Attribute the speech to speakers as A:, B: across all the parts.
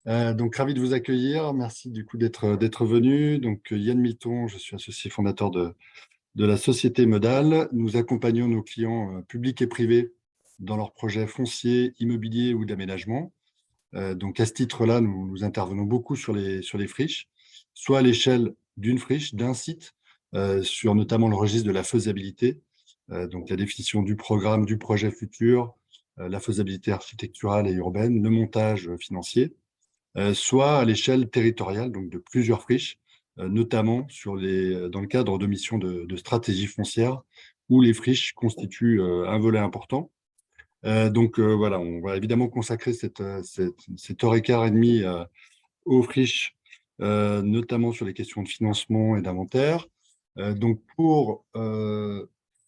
A: Donc, ravi de vous accueillir. Merci du coup d'être venu. Donc, Yann Mitton, je suis associé fondateur de la société Modal. Nous accompagnons nos clients publics et privés dans leurs projets fonciers, immobiliers ou d'aménagement. Donc, à ce titre-là, nous intervenons beaucoup sur les friches, soit à l'échelle d'une friche, d'un site, sur notamment le registre de la faisabilité, donc la définition du programme, du projet futur, la faisabilité architecturale et urbaine, le montage financier, soit à l'échelle territoriale, donc de plusieurs friches, notamment dans le cadre de missions de stratégie foncière, où les friches constituent un volet important. Voilà, on va évidemment consacrer cette heure et quart et demie aux friches, notamment sur les questions de financement et d'inventaire. Pour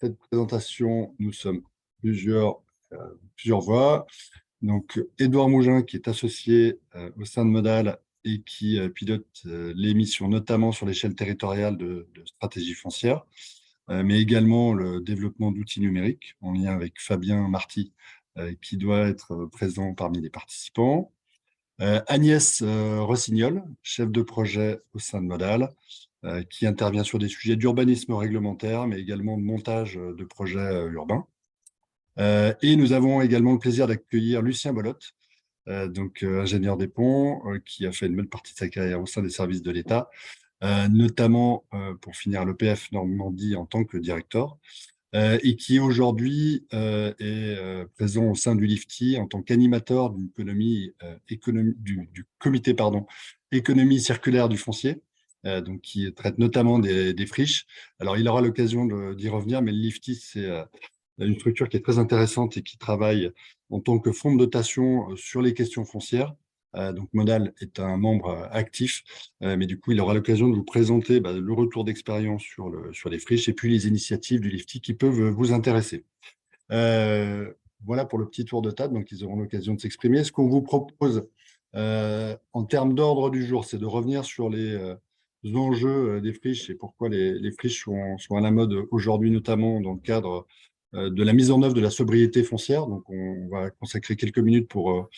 A: cette présentation, nous sommes plusieurs, euh, plusieurs voix. Donc, Édouard Mougin, qui est associé au sein de Modal et qui pilote les missions, notamment sur l'échelle territoriale de stratégie foncière, mais également le développement d'outils numériques en lien avec Fabien Marty, qui doit être présent parmi les participants. Agnès Rossignol, chef de projet au sein de Modal, qui intervient sur des sujets d'urbanisme réglementaire, mais également de montage de projets urbains. Et nous avons également le plaisir d'accueillir Lucien Bolotte, ingénieur des ponts, qui a fait une bonne partie de sa carrière au sein des services de l'État, notamment pour finir à l'EPF Normandie en tant que directeur, et qui aujourd'hui est présent au sein du LIFTI en tant qu'animateur du comité économie circulaire du foncier, donc qui traite notamment des friches. Alors, il aura l'occasion d'y revenir, mais le LIFTI, c'est une structure qui est très intéressante et qui travaille en tant que fonds de dotation sur les questions foncières. Donc, Modal est un membre actif, mais du coup, il aura l'occasion de vous présenter le retour d'expérience sur les friches et puis les initiatives du LIFTI qui peuvent vous intéresser. Voilà pour le petit tour de table, donc ils auront l'occasion de s'exprimer. Ce qu'on vous propose en termes d'ordre du jour, c'est de revenir sur les enjeux des friches et pourquoi les friches sont à la mode aujourd'hui, notamment dans le cadre de la mise en œuvre de la sobriété foncière. Donc, on va consacrer quelques minutes pour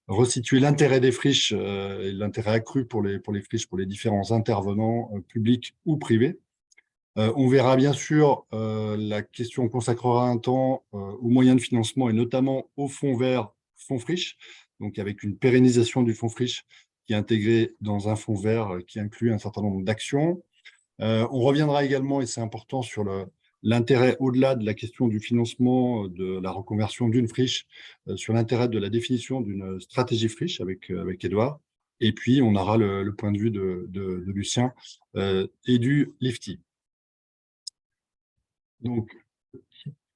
A: resituer l'intérêt des friches et l'intérêt accru pour les friches, pour les différents intervenants publics ou privés. On verra bien sûr la question, on consacrera un temps aux moyens de financement et notamment au fonds vert, fonds friche, donc avec une pérennisation du fonds friche qui est intégré dans un fonds vert qui inclut un certain nombre d'actions. On reviendra également, et c'est important, sur l'intérêt au-delà de la question du financement, de la reconversion d'une friche, sur l'intérêt de la définition d'une stratégie friche avec Edouard. Et puis, on aura le point de vue de Lucien et du Lifty. Donc,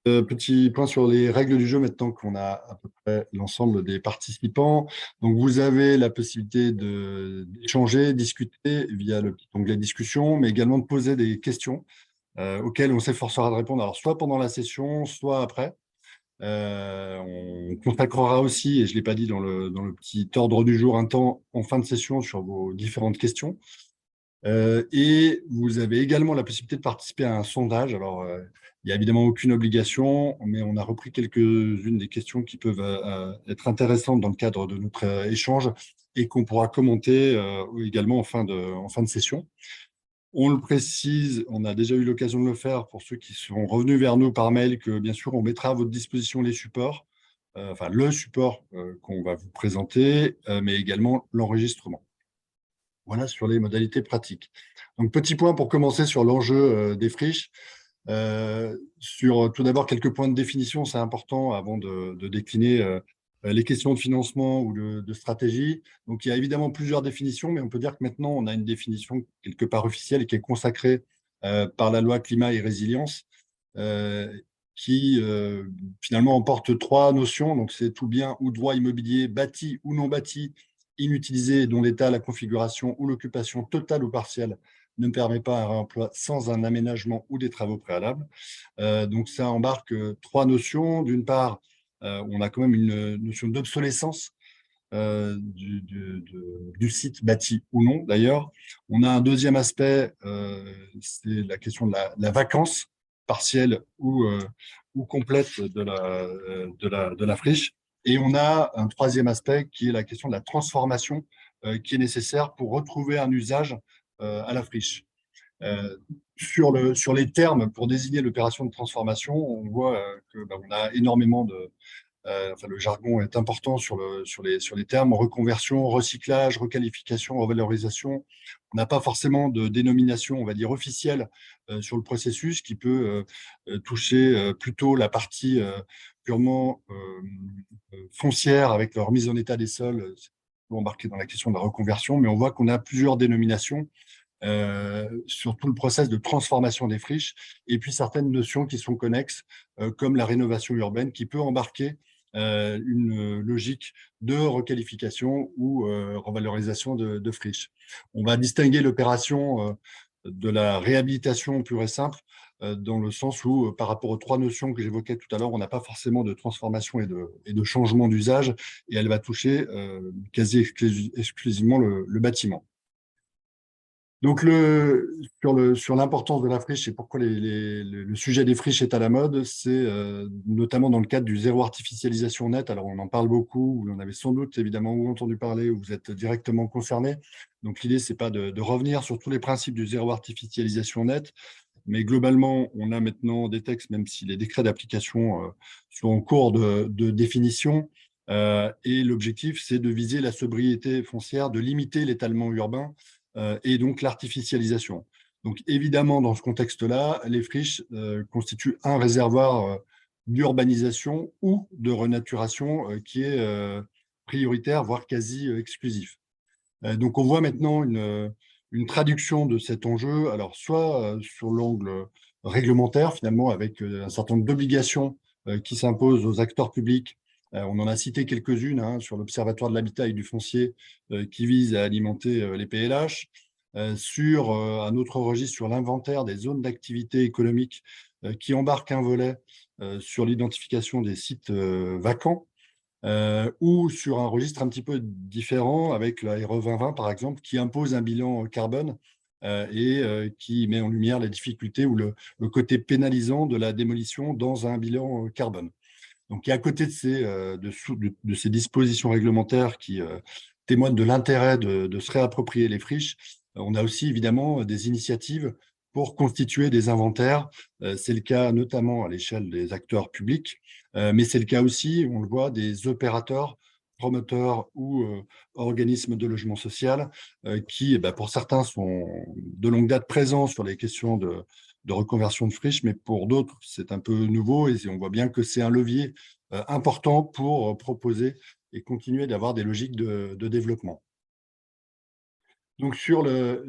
A: petit point sur les règles du jeu maintenant qu'on a à peu près l'ensemble des participants. Donc, vous avez la possibilité d'échanger, discuter via le petit onglet discussion, mais également de poser des questions auxquelles on s'efforcera de répondre. Alors, soit pendant la session, soit après. On consacrera aussi, et je ne l'ai pas dit dans le petit ordre du jour, un temps en fin de session sur vos différentes questions. Et vous avez également la possibilité de participer à un sondage. Alors, il n'y a évidemment aucune obligation, mais on a repris quelques-unes des questions qui peuvent être intéressantes dans le cadre de notre échange et qu'on pourra commenter également en fin de session. On le précise, on a déjà eu l'occasion de le faire pour ceux qui seront revenus vers nous par mail, que bien sûr, on mettra à votre disposition les supports, enfin le support qu'on va vous présenter, mais également l'enregistrement. Voilà sur les modalités pratiques. Donc, petit point pour commencer sur l'enjeu des friches. Sur tout d'abord quelques points de définition, c'est important avant de décliner les questions de financement ou de stratégie. Donc, il y a évidemment plusieurs définitions, mais on peut dire que maintenant, on a une définition quelque part officielle et qui est consacrée par la loi climat et résilience, euh, qui finalement emporte trois notions. Donc, c'est tout bien ou droit immobilier bâti ou non bâti, inutilisé, dont l'état, la configuration ou l'occupation totale ou partielle ne permet pas un réemploi sans un aménagement ou des travaux préalables. Donc, ça embarque trois notions. D'une part, on a quand même une notion d'obsolescence du site bâti ou non, d'ailleurs. On a un deuxième aspect, c'est la question de la vacance partielle ou complète de la friche. Et on a un troisième aspect qui est la question de la transformation qui est nécessaire pour retrouver un usage à la friche. Sur les termes, pour désigner l'opération de transformation, on voit on a énormément le jargon est important sur les termes reconversion, recyclage, requalification, revalorisation. On n'a pas forcément de dénomination, on va dire, officielle sur le processus qui peut toucher plutôt la partie purement foncière avec leur mise en état des sols, embarqué dans la question de la reconversion, mais on voit qu'on a plusieurs dénominations sur tout le process de transformation des friches, et puis certaines notions qui sont connexes, comme la rénovation urbaine, qui peut embarquer une logique de requalification ou revalorisation de friches. On va distinguer l'opération de la réhabilitation pure et simple, dans le sens où, par rapport aux trois notions que j'évoquais tout à l'heure, on n'a pas forcément de transformation et de changement d'usage, et elle va toucher quasi exclusivement le bâtiment. Donc, sur l'importance de la friche et pourquoi le sujet des friches est à la mode, c'est notamment dans le cadre du zéro artificialisation net. Alors, on en parle beaucoup, vous en avez sans doute évidemment entendu parler, ou vous êtes directement concerné. Donc, l'idée, c'est pas de revenir sur tous les principes du zéro artificialisation net, mais globalement, on a maintenant des textes, même si les décrets d'application sont en cours de définition. Et l'objectif, c'est de viser la sobriété foncière, de limiter l'étalement urbain et donc l'artificialisation. Donc évidemment, dans ce contexte-là, les friches constituent un réservoir d'urbanisation ou de renaturation qui est prioritaire, voire quasi exclusif. Donc on voit maintenant une traduction de cet enjeu, alors soit sur l'angle réglementaire, finalement, avec un certain nombre d'obligations qui s'imposent aux acteurs publics. On en a cité quelques-unes sur l'Observatoire de l'habitat et du foncier qui vise à alimenter les PLH, sur un autre registre sur l'inventaire des zones d'activité économique qui embarque un volet sur l'identification des sites vacants, ou sur un registre un petit peu différent avec la RE 2020, par exemple, qui impose un bilan carbone et qui met en lumière les difficultés ou le côté pénalisant de la démolition dans un bilan carbone. Donc, et à côté de ces dispositions réglementaires qui témoignent de l'intérêt de se réapproprier les friches, on a aussi évidemment des initiatives pour constituer des inventaires. C'est le cas notamment à l'échelle des acteurs publics, mais c'est le cas aussi, on le voit, des opérateurs, promoteurs ou organismes de logement social qui, pour certains, sont de longue date présents sur les questions de reconversion de friches, mais pour d'autres, c'est un peu nouveau et on voit bien que c'est un levier important pour proposer et continuer d'avoir des logiques de développement. Donc, sur le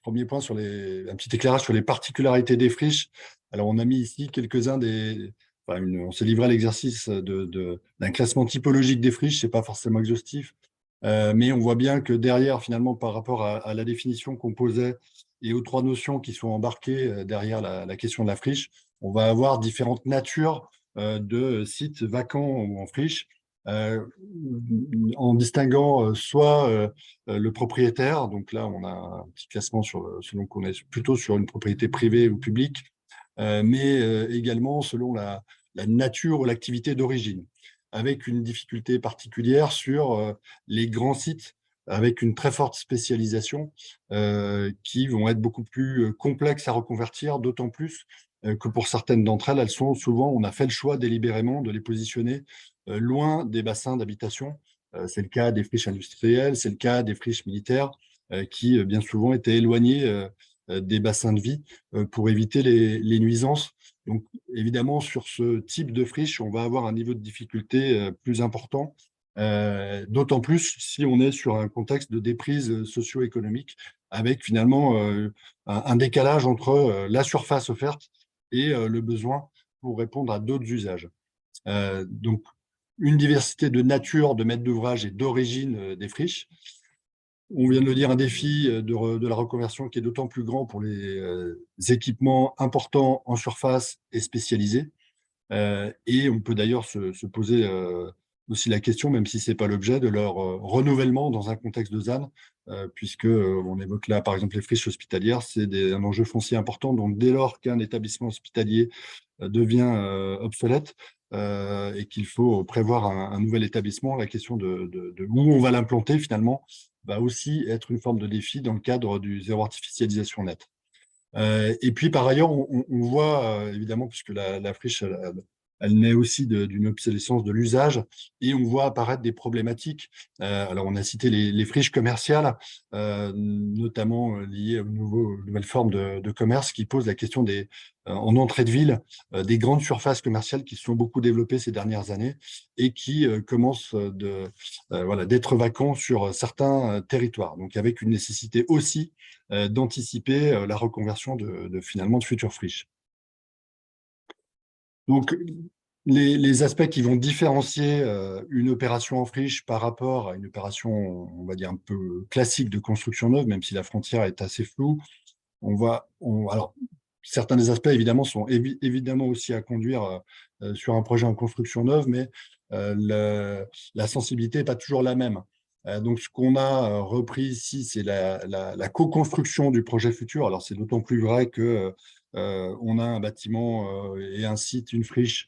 A: premier point, un petit éclairage sur les particularités des friches. Alors, on a mis ici quelques-uns on s'est livré à l'exercice d'un classement typologique des friches, c'est pas forcément exhaustif, mais on voit bien que derrière, finalement, par rapport à la définition qu'on posait et aux trois notions qui sont embarquées derrière la question de la friche, on va avoir différentes natures de sites vacants ou en friche, euh, en distinguant soit le propriétaire, donc là on a un petit classement selon qu'on est plutôt sur une propriété privée ou publique, mais également selon la nature ou l'activité d'origine, avec une difficulté particulière sur les grands sites avec une très forte spécialisation qui vont être beaucoup plus complexes à reconvertir, d'autant plus que pour certaines d'entre elles, on a fait le choix délibérément de les positionner loin des bassins d'habitation. C'est le cas des friches industrielles, c'est le cas des friches militaires qui bien souvent étaient éloignées des bassins de vie pour éviter les nuisances. Donc, évidemment, sur ce type de friche, on va avoir un niveau de difficulté plus important, d'autant plus si on est sur un contexte de déprise socio-économique, avec finalement un décalage entre la surface offerte et le besoin pour répondre à d'autres usages. Donc, une diversité de nature, de maîtres d'ouvrage et d'origine des friches. On vient de le dire, un défi de la reconversion qui est d'autant plus grand pour les équipements importants en surface et spécialisés. Et on peut d'ailleurs se poser aussi la question, même si ce n'est pas l'objet, de leur renouvellement dans un contexte de ZAN, puisque on évoque là, par exemple, les friches hospitalières, c'est un enjeu foncier important. Donc, dès lors qu'un établissement hospitalier devient obsolète, et qu'il faut prévoir un nouvel établissement. La question de où on va l'implanter, finalement, va aussi être une forme de défi dans le cadre du zéro artificialisation net. Et puis, par ailleurs, on voit, évidemment, puisque la friche, elle naît aussi d'une obsolescence de l'usage, et on voit apparaître des problématiques. Alors, on a cité les friches commerciales, notamment liées aux nouvelles formes de commerce, qui posent la question en entrée de ville, des grandes surfaces commerciales qui se sont beaucoup développées ces dernières années et qui commencent voilà, d'être vacants sur certains territoires. Donc, avec une nécessité aussi d'anticiper la reconversion finalement de futures friches. Donc, les aspects qui vont différencier une opération en friche par rapport à une opération, on va dire, un peu classique de construction neuve, même si la frontière est assez floue, alors, certains des aspects, évidemment, sont évidemment aussi à conduire sur un projet en construction neuve, mais la sensibilité n'est pas toujours la même. Donc, ce qu'on a repris ici, c'est la co-construction du projet futur. Alors, c'est d'autant plus vrai que on a un bâtiment et un site, une friche,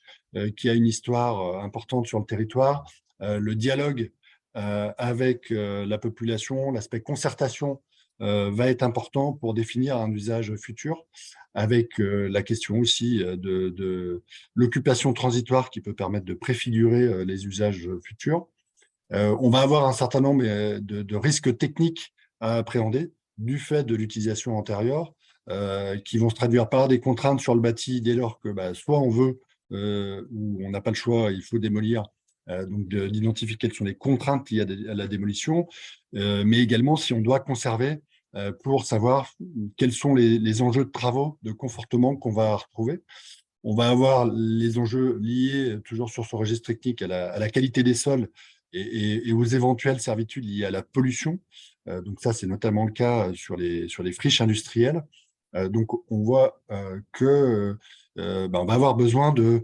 A: qui a une histoire importante sur le territoire. Le dialogue avec la population, l'aspect concertation va être important pour définir un usage futur, avec la question aussi de l'occupation transitoire qui peut permettre de préfigurer les usages futurs. On va avoir un certain nombre de risques techniques à appréhender du fait de l'utilisation antérieure, qui vont se traduire par des contraintes sur le bâti dès lors que soit on veut ou on n'a pas le choix, il faut démolir, donc d'identifier quelles sont les contraintes liées à la démolition, mais également si on doit conserver pour savoir quels sont les enjeux de travaux, de confortement qu'on va retrouver. On va avoir les enjeux liés, toujours sur ce registre technique, à la qualité des sols et aux éventuelles servitudes liées à la pollution. Donc ça, c'est notamment le cas sur les friches industrielles. Donc on voit que on va avoir besoin de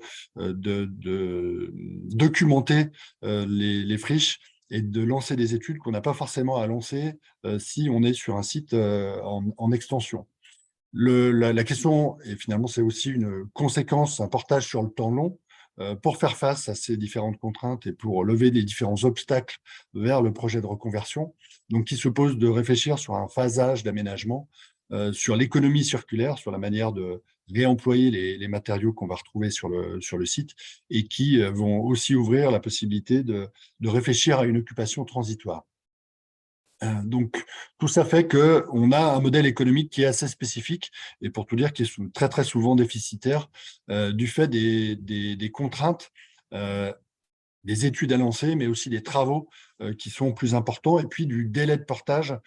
A: documenter les friches et de lancer des études qu'on n'a pas forcément à lancer si on est sur un site en extension. La question, et finalement c'est aussi une conséquence, un portage sur le temps long, pour faire face à ces différentes contraintes et pour lever les différents obstacles vers le projet de reconversion. Donc, il se pose de réfléchir sur un phasage d'aménagement, sur l'économie circulaire, sur la manière de réemployer les matériaux qu'on va retrouver sur le site et qui vont aussi ouvrir la possibilité de réfléchir à une occupation transitoire. Donc, tout ça fait qu'on a un modèle économique qui est assez spécifique et pour tout dire, qui est très, très souvent déficitaire du fait des contraintes, euh, des études à lancer, mais aussi des travaux qui sont plus importants et puis du délai de portage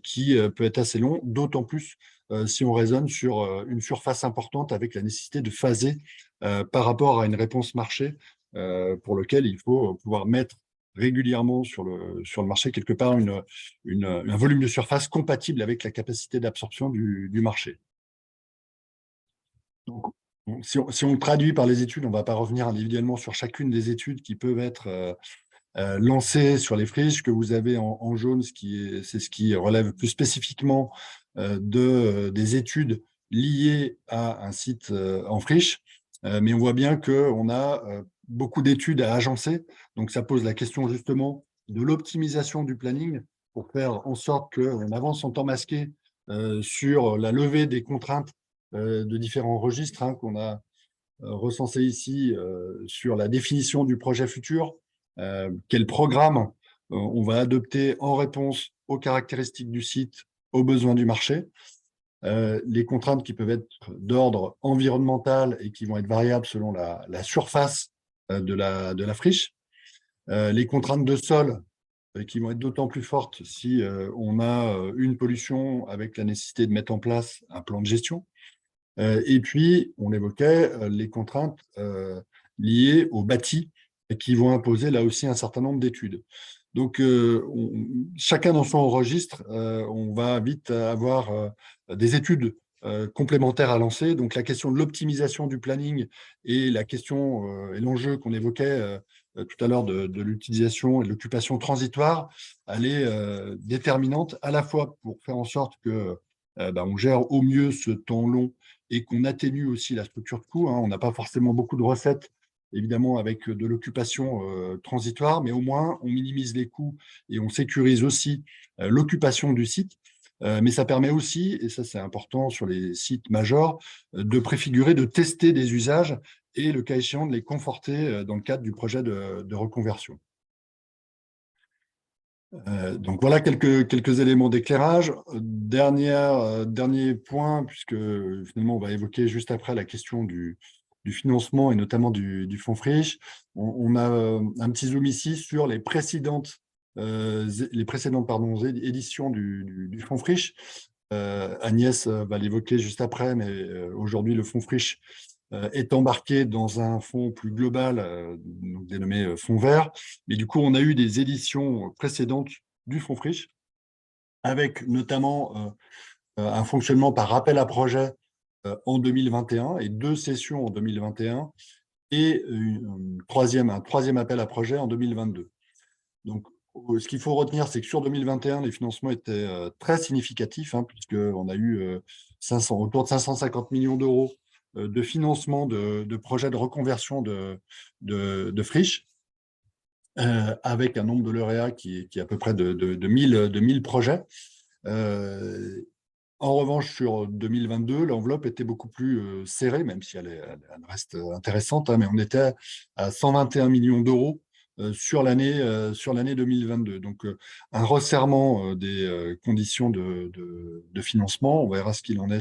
A: qui peut être assez long, d'autant plus si on raisonne sur une surface importante avec la nécessité de phaser par rapport à une réponse marché pour lequel il faut pouvoir mettre régulièrement sur le marché quelque part un volume de surface compatible avec la capacité d'absorption du marché. Donc, si on le traduit par les études, on ne va pas revenir individuellement sur chacune des études qui peuvent être lancées sur les friches que vous avez en jaune, c'est ce qui relève plus spécifiquement des études liées à un site en friche. Mais on voit bien qu'on a beaucoup d'études à agencer. Donc, ça pose la question justement de l'optimisation du planning pour faire en sorte qu'on avance en temps masqué sur la levée des contraintes de différents registres qu'on a recensés ici sur la définition du projet futur, quel programme on va adopter en réponse aux caractéristiques du site, aux besoins du marché, les contraintes qui peuvent être d'ordre environnemental et qui vont être variables selon la surface de la friche, les contraintes de sol qui vont être d'autant plus fortes si on a une pollution avec la nécessité de mettre en place un plan de gestion. Et puis, on évoquait les contraintes liées au bâti qui vont imposer là aussi un certain nombre d'études. Donc, chacun dans son registre, on va vite avoir des études complémentaires à lancer. Donc, la question de l'optimisation du planning et la question et l'enjeu qu'on évoquait tout à l'heure de l'utilisation et de l'occupation transitoire, elle est déterminante à la fois pour faire en sorte que on gère au mieux ce temps long et qu'on atténue aussi la structure de coût. On n'a pas forcément beaucoup de recettes évidemment avec de l'occupation transitoire, mais au moins on minimise les coûts et on sécurise aussi l'occupation du site. Mais ça permet aussi, et ça c'est important sur les sites majeurs, de préfigurer, de tester des usages et le cas échéant de les conforter dans le cadre du projet de reconversion. Donc voilà quelques éléments d'éclairage. Dernier point, puisque finalement on va évoquer juste après la question du financement et notamment du fonds Friche. On a un petit zoom ici sur les précédentes éditions du fonds Friche. Agnès va l'évoquer juste après, mais aujourd'hui le fonds Friche est embarqué dans un fonds plus global, donc dénommé fonds vert. Mais du coup, on a eu des éditions précédentes du fonds Friche, avec notamment un fonctionnement par appel à projet en 2021 et 2 sessions en 2021 et un troisième appel à projet en 2022. Donc, ce qu'il faut retenir, c'est que sur 2021, les financements étaient très significatifs, hein, puisqu'on a eu autour de 550 millions d'euros de financement de projets de reconversion de friches, avec un nombre de lauréats qui est à peu près de 1000 projets. En revanche, sur 2022, l'enveloppe était beaucoup plus serrée, même si elle reste intéressante, hein, mais on était à 121 millions d'euros sur l'année 2022. Donc, un resserrement des conditions de financement. On verra ce qu'il en est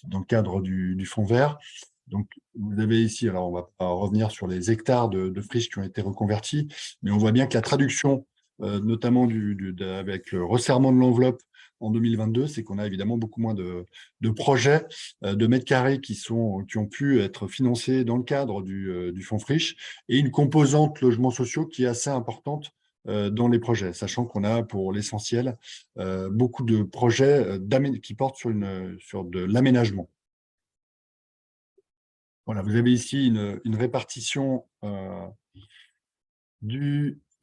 A: dans le cadre du fonds vert. Donc, vous avez ici, alors on ne va pas revenir sur les hectares de friches qui ont été reconvertis, mais on voit bien que la traduction, notamment avec le resserrement de l'enveloppe, en 2022, c'est qu'on a évidemment beaucoup moins de projets, de mètres carrés qui ont pu être financés dans le cadre du fonds Friche et une composante logements sociaux qui est assez importante dans les projets, sachant qu'on a pour l'essentiel beaucoup de projets qui portent sur de l'aménagement. Voilà, vous avez ici une répartition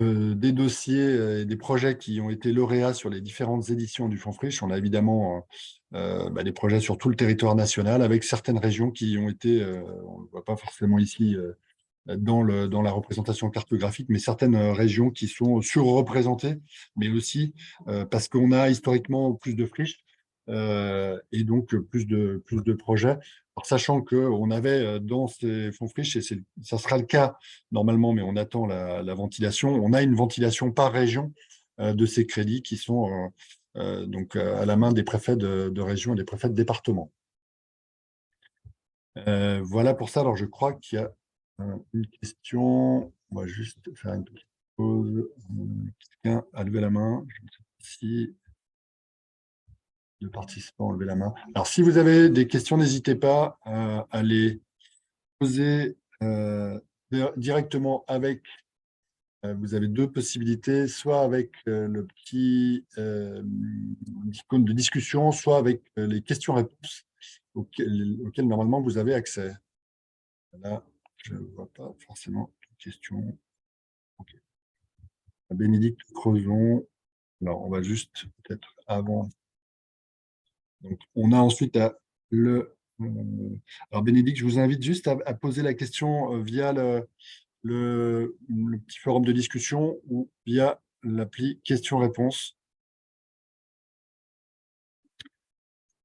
A: des dossiers et des projets qui ont été lauréats sur les différentes éditions du fonds Friche. On a évidemment des projets sur tout le territoire national, avec certaines régions qui ont été, on ne le voit pas forcément ici dans la représentation cartographique, mais certaines régions qui sont surreprésentées, mais aussi parce qu'on a historiquement plus de friches et donc plus de projets. Alors, sachant qu'on avait dans ces fonds friches, et ça sera le cas normalement, mais on attend la ventilation, on a une ventilation par région de ces crédits qui sont donc à la main des préfets de région et des préfets de département. Voilà pour ça. Alors, je crois qu'il y a une question. On va juste faire une petite pause. Quelqu'un a levé la main. Je ne sais pas si le participant a levé la main. Alors, si vous avez des questions, n'hésitez pas à les poser directement avec. Vous avez deux possibilités, soit avec le petit icône de discussion, soit avec les questions-réponses auxquelles normalement vous avez accès. Là, je ne vois pas forcément de questions. Okay. Bénédicte Creuson. Alors, on va juste peut-être avant. Donc, on a ensuite alors, Bénédicte, je vous invite juste à poser la question via le petit forum de discussion ou via l'appli questions-réponses.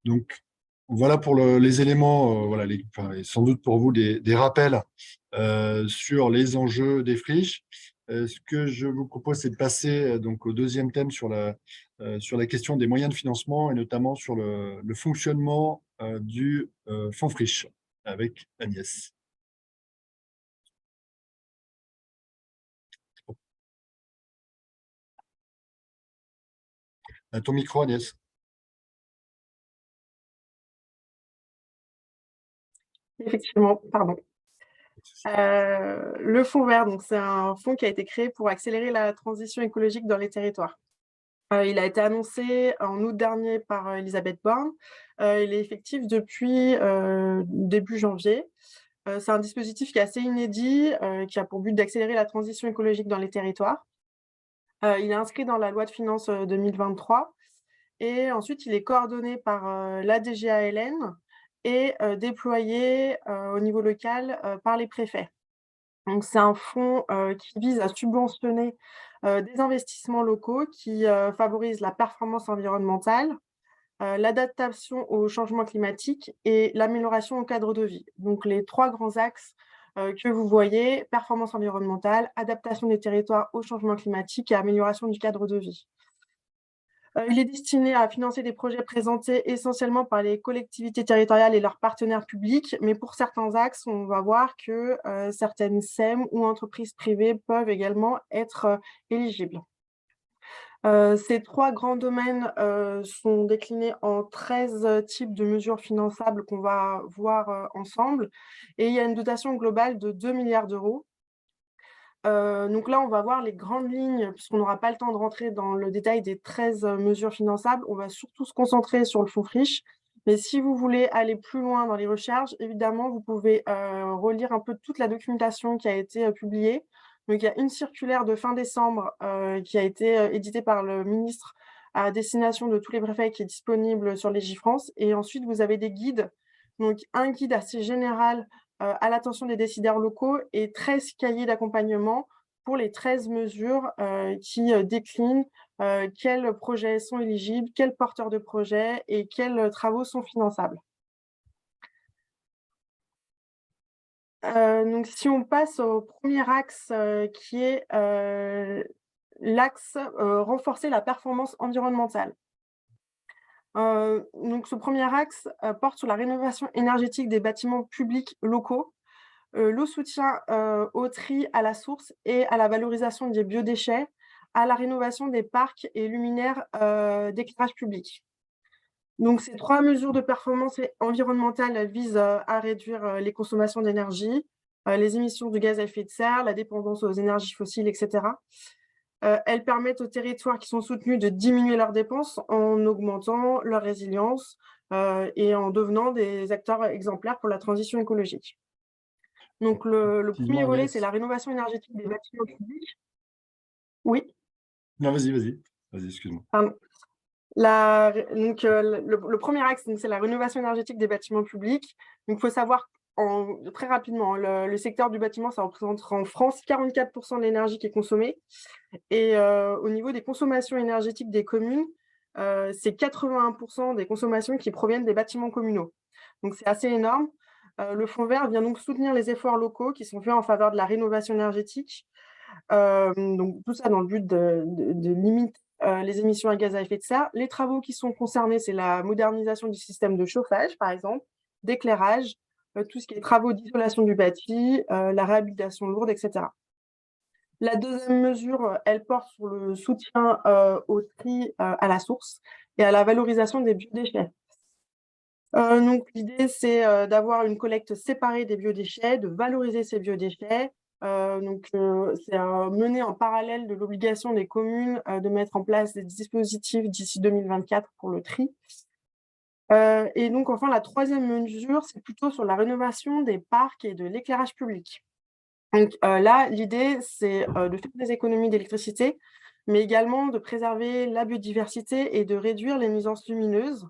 A: Donc, voilà pour les éléments, voilà, sans doute pour vous des rappels sur les enjeux des friches. Ce que je vous propose, c'est de passer donc au deuxième thème sur la question des moyens de financement et notamment sur le fonctionnement du fonds friche avec Agnès. Ton micro, Agnès.
B: Effectivement, pardon. Le fonds vert, donc c'est un fonds qui a été créé pour accélérer la transition écologique dans les territoires. Il a été annoncé en août dernier par Elisabeth Borne. Il est effectif depuis début janvier. C'est un dispositif qui est assez inédit, qui a pour but d'accélérer la transition écologique dans les territoires. Il est inscrit dans la loi de finances 2023 et ensuite il est coordonné par la DGALN et déployé au niveau local par les préfets. Donc, c'est un fonds qui vise à subventionner des investissements locaux qui favorisent la performance environnementale, l'adaptation au changement climatique et l'amélioration au cadre de vie. Donc, les 3 grands axes que vous voyez, performance environnementale, adaptation des territoires au changement climatique et amélioration du cadre de vie. Il est destiné à financer des projets présentés essentiellement par les collectivités territoriales et leurs partenaires publics, mais pour certains axes, on va voir que certaines SEM ou entreprises privées peuvent également être éligibles. Ces 3 grands domaines sont déclinés en 13 types de mesures finançables qu'on va voir ensemble, et il y a une dotation globale de 2 milliards d'euros. Donc là, on va voir les grandes lignes, puisqu'on n'aura pas le temps de rentrer dans le détail des 13 mesures finançables. On va surtout se concentrer sur le fonds Friches. Mais si vous voulez aller plus loin dans les recherches, évidemment, vous pouvez relire un peu toute la documentation qui a été publiée. Donc, il y a une circulaire de fin décembre qui a été éditée par le ministre à destination de tous les préfets qui est disponible sur Légifrance. Et ensuite, vous avez des guides. Donc, un guide assez général à l'attention des décideurs locaux et 13 cahiers d'accompagnement pour les 13 mesures qui déclinent quels projets sont éligibles, quels porteurs de projets et quels travaux sont finançables. Donc, si on passe au premier axe qui est l'axe renforcer la performance environnementale. Donc, ce premier axe porte sur la rénovation énergétique des bâtiments publics locaux, le soutien au tri à la source et à la valorisation des biodéchets, à la rénovation des parcs et luminaires d'éclairage public. Donc, ces 3 mesures de performance environnementale, elles visent à réduire les consommations d'énergie, les émissions de gaz à effet de serre, la dépendance aux énergies fossiles, etc. Elles permettent aux territoires qui sont soutenus de diminuer leurs dépenses en augmentant leur résilience et en devenant des acteurs exemplaires pour la transition écologique. Donc, le premier volet, c'est la rénovation énergétique des bâtiments publics. Oui,
A: Non, vas-y, excuse-moi.
B: pardon. Donc, le premier axe, c'est la rénovation énergétique des bâtiments publics. Donc, il faut savoir très rapidement, le secteur du bâtiment, ça représente en France 44% de l'énergie qui est consommée. Et au niveau des consommations énergétiques des communes, c'est 81% des consommations qui proviennent des bâtiments communaux. Donc, c'est assez énorme. Le Fonds vert vient donc soutenir les efforts locaux qui sont faits en faveur de la rénovation énergétique. Donc, tout ça dans le but de limiter les émissions à gaz à effet de serre. Les travaux qui sont concernés, c'est la modernisation du système de chauffage, par exemple, d'éclairage, tout ce qui est travaux d'isolation du bâti, la réhabilitation lourde, etc. La deuxième mesure, elle porte sur le soutien au tri à la source et à la valorisation des biodéchets. Donc, l'idée, c'est d'avoir une collecte séparée des biodéchets, de valoriser ces biodéchets. C'est mené en parallèle de l'obligation des communes de mettre en place des dispositifs d'ici 2024 pour le tri. Et donc, enfin, la troisième mesure, c'est plutôt sur la rénovation des parcs et de l'éclairage public. Donc là, l'idée, c'est de faire des économies d'électricité, mais également de préserver la biodiversité et de réduire les nuisances lumineuses.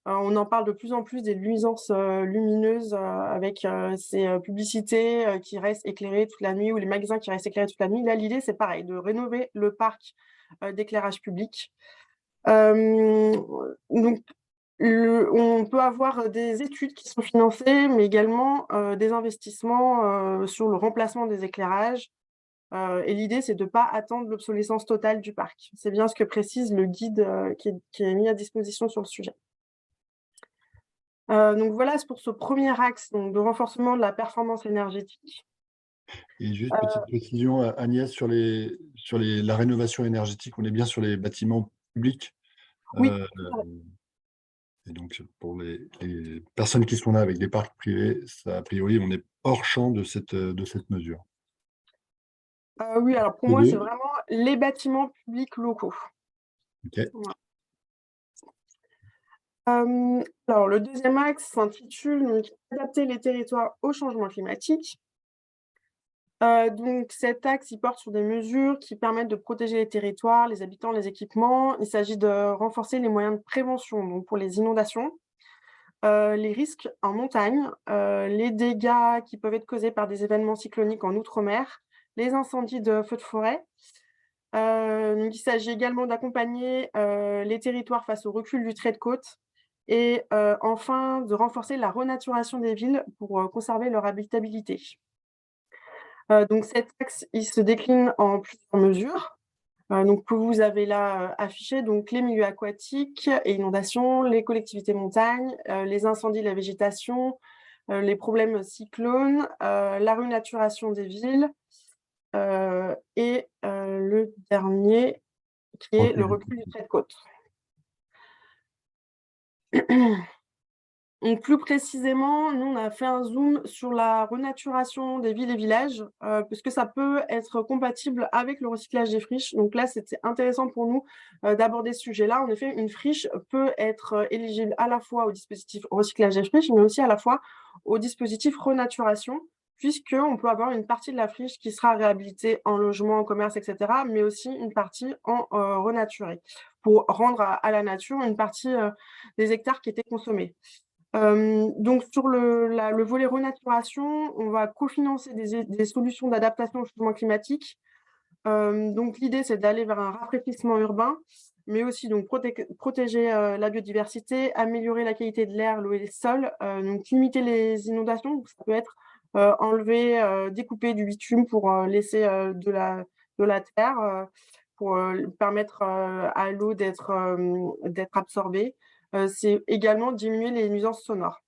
B: On en parle de plus en plus des nuisances lumineuses avec ces publicités qui restent éclairées toute la nuit ou les magasins qui restent éclairés toute la nuit. Là, l'idée, c'est pareil, de rénover le parc d'éclairage public. Donc, on peut avoir des études qui sont financées, mais également des investissements sur le remplacement des éclairages. Et l'idée, c'est de ne pas attendre l'obsolescence totale du parc. C'est bien ce que précise le guide qui est mis à disposition sur le sujet. Donc voilà, c'est pour ce premier axe donc, de renforcement de la performance énergétique.
A: Et juste petite précision, Agnès, sur la rénovation énergétique, on est bien sur les bâtiments publics.
B: Oui.
A: Et donc, pour les personnes qui sont là avec des parcs privés, ça, a priori, on est hors champ de cette mesure.
B: Oui, alors pour moi, c'est vraiment les bâtiments publics locaux.
A: OK.
B: Voilà. Alors, le deuxième axe s'intitule « Adapter les territoires au changement climatique ». Donc cet axe, il porte sur des mesures qui permettent de protéger les territoires, les habitants, les équipements. Il s'agit de renforcer les moyens de prévention donc pour les inondations, les risques en montagne, les dégâts qui peuvent être causés par des événements cycloniques en outre-mer, les incendies de feux de forêt. Donc il s'agit également d'accompagner, les territoires face au recul du trait de côte et enfin de renforcer la renaturation des villes pour, conserver leur habitabilité. Donc cet axe, il se décline en plusieurs mesures, donc que vous avez là, affichées, donc les milieux aquatiques et inondations, les collectivités montagnes, les incendies de la végétation, les problèmes cyclones, la renaturation des villes, et le dernier qui est le recul du trait de côte. Donc plus précisément, nous, on a fait un zoom sur la renaturation des villes et villages, puisque ça peut être compatible avec le recyclage des friches. Donc là, c'était intéressant pour nous, d'aborder ce sujet-là. En effet, une friche peut être, éligible à la fois au dispositif recyclage des friches, mais aussi à la fois au dispositif renaturation, puisqu'on peut avoir une partie de la friche qui sera réhabilitée en logement, en commerce, et cetera, mais aussi une partie en, renaturée, pour rendre à la nature une partie, des hectares qui étaient consommés. Donc sur le volet renaturation, on va cofinancer des solutions d'adaptation au changement climatique. Donc l'idée, c'est d'aller vers un rafraîchissement urbain, mais aussi donc protéger, la biodiversité, améliorer la qualité de l'air, l'eau et les sols, donc limiter les inondations. Donc ça peut être, enlever, découper du bitume pour, laisser, de la terre, pour, permettre, à l'eau d'être absorbée. C'est également diminuer les nuisances sonores.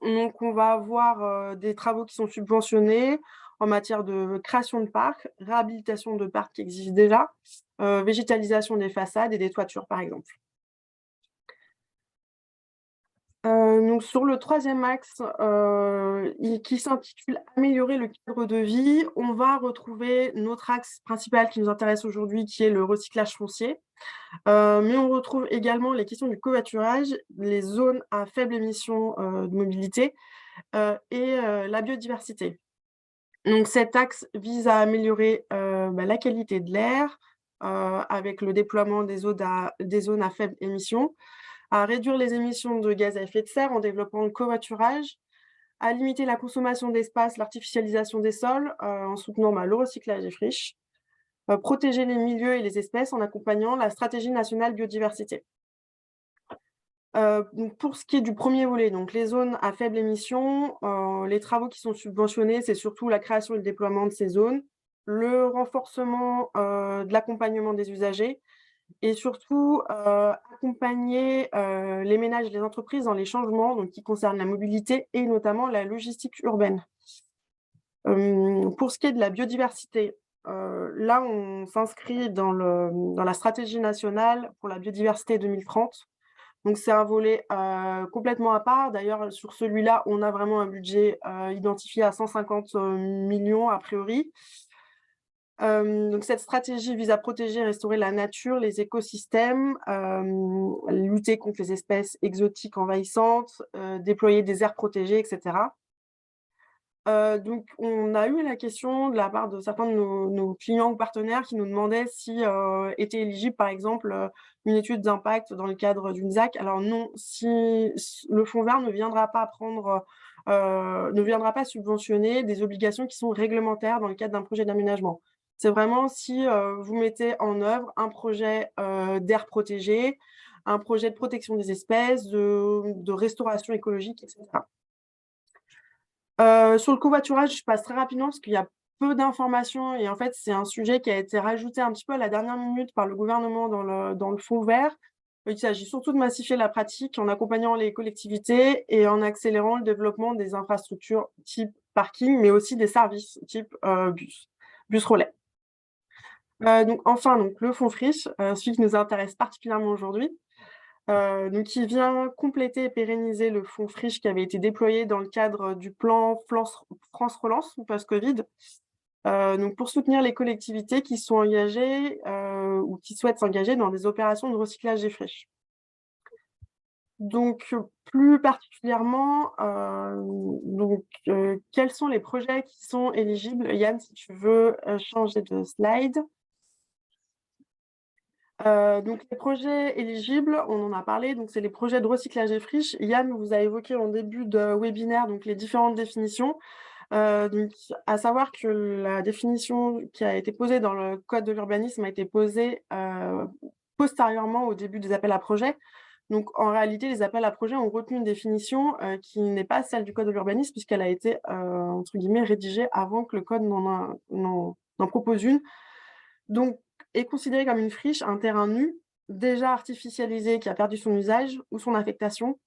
B: Donc on va avoir, des travaux qui sont subventionnés en matière de création de parcs, réhabilitation de parcs qui existent déjà, végétalisation des façades et des toitures, par exemple. Donc sur le troisième axe, qui s'intitule «Améliorer le cadre de vie», on va retrouver notre axe principal qui nous intéresse aujourd'hui, qui est le recyclage foncier. Mais on retrouve également les questions du covoiturage, les zones à faible émission, de mobilité, et la biodiversité. Donc cet axe vise à améliorer, la qualité de l'air, avec le déploiement des zones à faible émission, à réduire les émissions de gaz à effet de serre en développant le covoiturage, à limiter la consommation d'espace, l'artificialisation des sols, en soutenant, le recyclage des friches, protéger les milieux et les espèces en accompagnant la stratégie nationale biodiversité. Donc pour ce qui est du premier volet, donc les zones à faible émission, les travaux qui sont subventionnés, c'est surtout la création et le déploiement de ces zones, le renforcement, de l'accompagnement des usagers et surtout, accompagner, les ménages et les entreprises dans les changements donc qui concernent la mobilité et notamment la logistique urbaine. Pour ce qui est de la biodiversité, là on s'inscrit dans la stratégie nationale pour la biodiversité 2030. Donc c'est un volet, complètement à part. D'ailleurs, sur celui-là, on a vraiment un budget, identifié à 150 millions a priori. Donc cette stratégie vise à protéger et restaurer la nature, les écosystèmes, lutter contre les espèces exotiques envahissantes, déployer des aires protégées et cetera. Donc on a eu la question de la part de certains de nos clients ou partenaires qui nous demandaient si, était éligible, par exemple, une étude d'impact dans le cadre d'une ZAC. Alors non, si le fonds vert ne viendra pas ne viendra pas subventionner des obligations qui sont réglementaires dans le cadre d'un projet d'aménagement. C'est vraiment si, vous mettez en œuvre un projet, d'aire protégée, un projet de protection des espèces, de restauration écologique et cetera. Sur le covoiturage, je passe très rapidement parce qu'il y a peu d'informations et en fait, c'est un sujet qui a été rajouté un petit peu à la dernière minute par le gouvernement dans le fonds vert. Il s'agit surtout de massifier la pratique en accompagnant les collectivités et en accélérant le développement des infrastructures type parking, mais aussi des services type, bus relais. Donc le fonds friche, celui qui nous intéresse particulièrement aujourd'hui, donc il vient compléter et pérenniser le fonds friche qui avait été déployé dans le cadre du plan France Relance post-Covid, donc pour soutenir les collectivités qui sont engagées, ou qui souhaitent s'engager dans des opérations de recyclage des friches. Donc plus particulièrement, quels sont les projets qui sont éligibles? Yann, si tu veux, changer de slide. Donc les projets éligibles, on en a parlé, donc c'est les projets de recyclage des friches. Yann vous a évoqué en début de webinaire donc les différentes définitions. Donc à savoir que la définition qui a été posée dans le code de l'urbanisme a été posée postérieurement au début des appels à projets. Donc en réalité, les appels à projets ont retenu une définition qui n'est pas celle du code de l'urbanisme puisqu'elle a été entre guillemets rédigée avant que le code n'en propose une. Donc est considéré comme une friche un terrain nu, déjà artificialisé, qui a perdu son usage ou son affectation,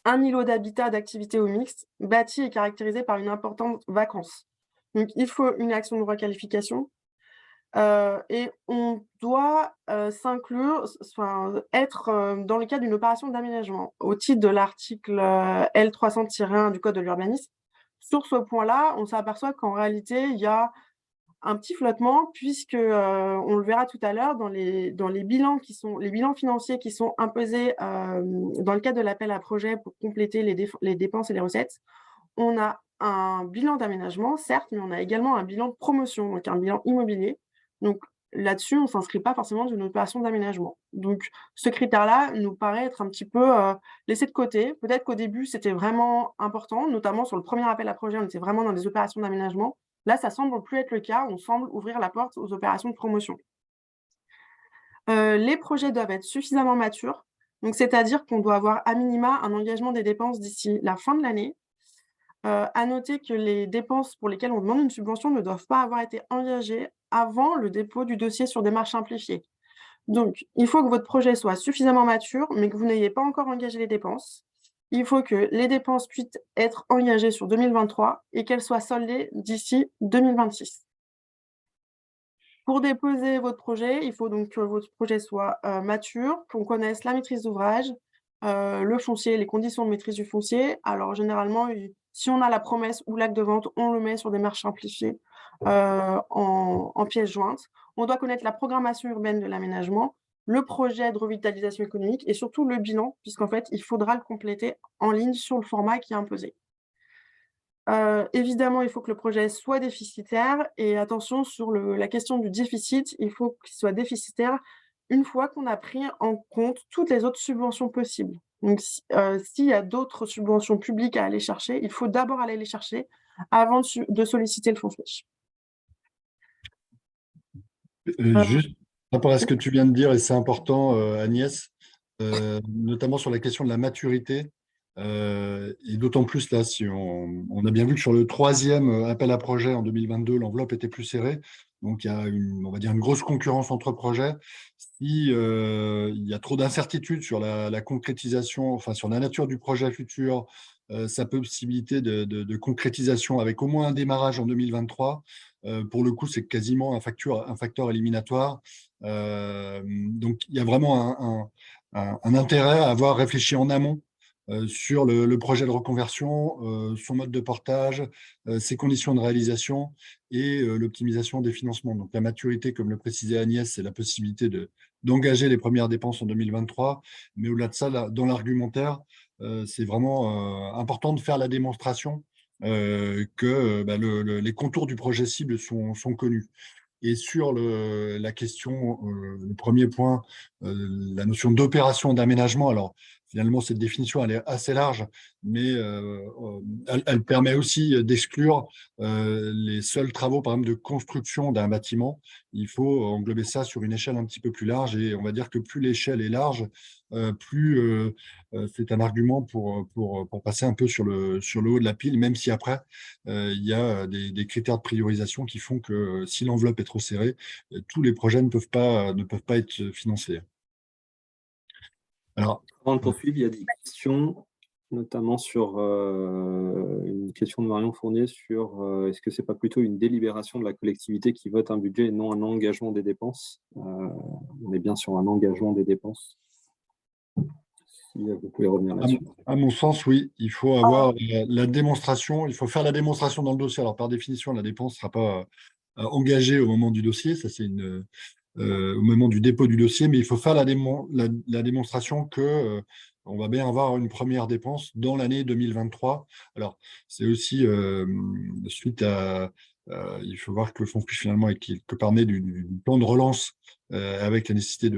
B: un îlot d'habitat, d'activité ou mixte, bâti et caractérisé par une importante vacance. Donc il faut une action de requalification, et on doit, s'inclure, enfin être, dans le cadre d'une opération d'aménagement au titre de l'article, L 300-1 du code de l'urbanisme. Sur ce point-là, on s'aperçoit qu'en réalité, il y a un petit flottement puisque, on le verra tout à l'heure dans les bilans les bilans financiers qui sont imposés, dans le cadre de l'appel à projet pour compléter les dépenses et les recettes. On a un bilan d'aménagement, certes, mais on a également un bilan de promotion, donc un bilan immobilier. Donc là-dessus, on ne s'inscrit pas forcément d'une opération d'aménagement. Donc ce critère-là nous paraît être un petit peu, laissé de côté. Peut-être qu'au début, c'était vraiment important, notamment sur le premier appel à projet, on était vraiment dans des opérations d'aménagement. Là, ça semble plus être le cas, on semble ouvrir la porte aux opérations de promotion. Les projets doivent être suffisamment matures, donc c'est-à-dire qu'on doit avoir à minima un engagement des dépenses d'ici la fin de l'année. À noter que les dépenses pour lesquelles on demande une subvention ne doivent pas avoir été engagées avant le dépôt du dossier sur démarche simplifiée. Donc, il faut que votre projet soit suffisamment mature, mais que vous n'ayez pas encore engagé les dépenses. Il faut que les dépenses puissent être engagées sur 2023 et qu'elles soient soldées d'ici 2026. Pour déposer votre projet, il faut donc que votre projet soit, mature, qu'on connaisse la maîtrise d'ouvrage, le foncier, les conditions de maîtrise du foncier. Alors généralement, si on a la promesse ou l'acte de vente, on le met sur des marches simplifiées, en pièces jointes. On doit connaître la programmation urbaine de l'aménagement, le projet de revitalisation économique et surtout le bilan, puisqu'en fait, il faudra le compléter en ligne sur le format qui est imposé. Évidemment, il faut que le projet soit déficitaire et attention sur la question du déficit, il faut qu'il soit déficitaire une fois qu'on a pris en compte toutes les autres subventions possibles. Donc s'il y a d'autres subventions publiques à aller chercher, il faut d'abord aller les chercher avant de solliciter le fonds Switch.
A: Juste par rapport à ce que tu viens de dire, et c'est important, Agnès, notamment sur la question de la maturité, et d'autant plus là, si on a bien vu que sur le troisième appel à projet en 2022, l'enveloppe était plus serrée, donc il y a on va dire une grosse concurrence entre projets. Si il y a trop d'incertitudes sur la concrétisation, enfin sur la nature du projet futur, sa possibilité de concrétisation avec au moins un démarrage en 2023. Pour le coup, c'est quasiment un facteur éliminatoire. Donc, il y a vraiment un intérêt à avoir réfléchi en amont sur le projet de reconversion, son mode de portage, ses conditions de réalisation et l'optimisation des financements. Donc, la maturité, comme le précisait Agnès, c'est la possibilité d'engager les premières dépenses en 2023. Mais au-delà de ça, dans l'argumentaire, c'est vraiment important de faire la démonstration que bah, les contours du projet cible sont connus. Et sur la question, le premier point, la notion d'opération d'aménagement, alors finalement, cette définition, elle est assez large, mais elle permet aussi d'exclure les seuls travaux, par exemple, de construction d'un bâtiment. Il faut englober ça sur une échelle un petit peu plus large, et on va dire que plus l'échelle est large, plus c'est un argument pour passer un peu sur le haut de la pile, même si après, il y a des critères de priorisation qui font que si l'enveloppe est trop serrée, tous les projets ne peuvent pas être financés. Alors,
C: Avant de poursuivre, il y a des questions, notamment sur une question de Marion Fournier sur est-ce que c'est pas plutôt une délibération de la collectivité qui vote un budget et non un engagement des dépenses. On est bien sur un engagement des dépenses. Si vous pouvez revenir là-dessus.
A: À mon sens, oui, il faut avoir la démonstration, il faut faire la démonstration dans le dossier. Alors, par définition, la dépense ne sera pas engagée au moment du dossier, ça c'est au moment du dépôt du dossier, mais il faut faire la démonstration que on va bien avoir une première dépense dans l'année 2023. Alors, c'est aussi suite à il faut voir que le fonds Switch finalement est quelque part né du plan de relance avec la nécessité